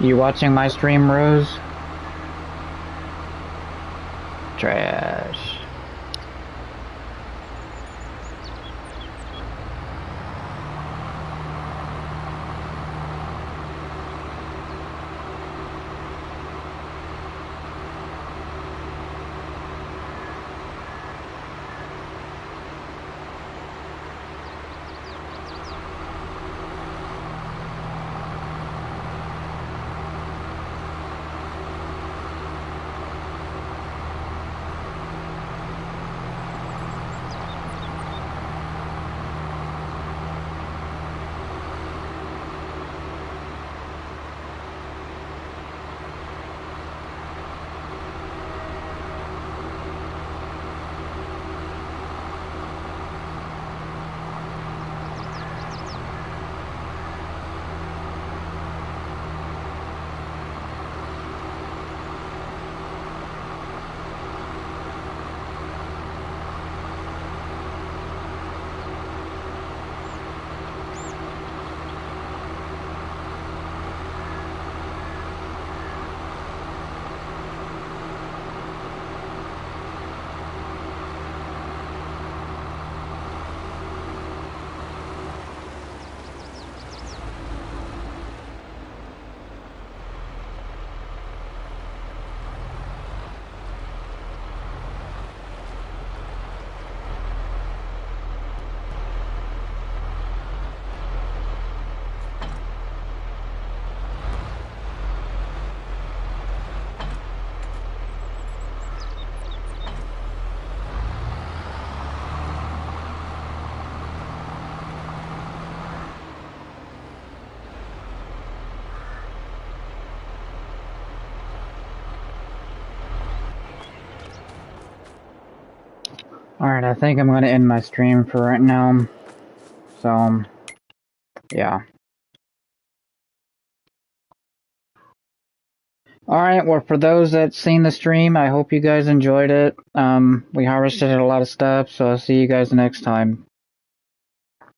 You watching my stream, Rose? Trash. Alright, I think I'm gonna end my stream for right now. So, yeah. Alright, well, for those that seen the stream, I hope you guys enjoyed it. We harvested a lot of stuff, so I'll see you guys next time.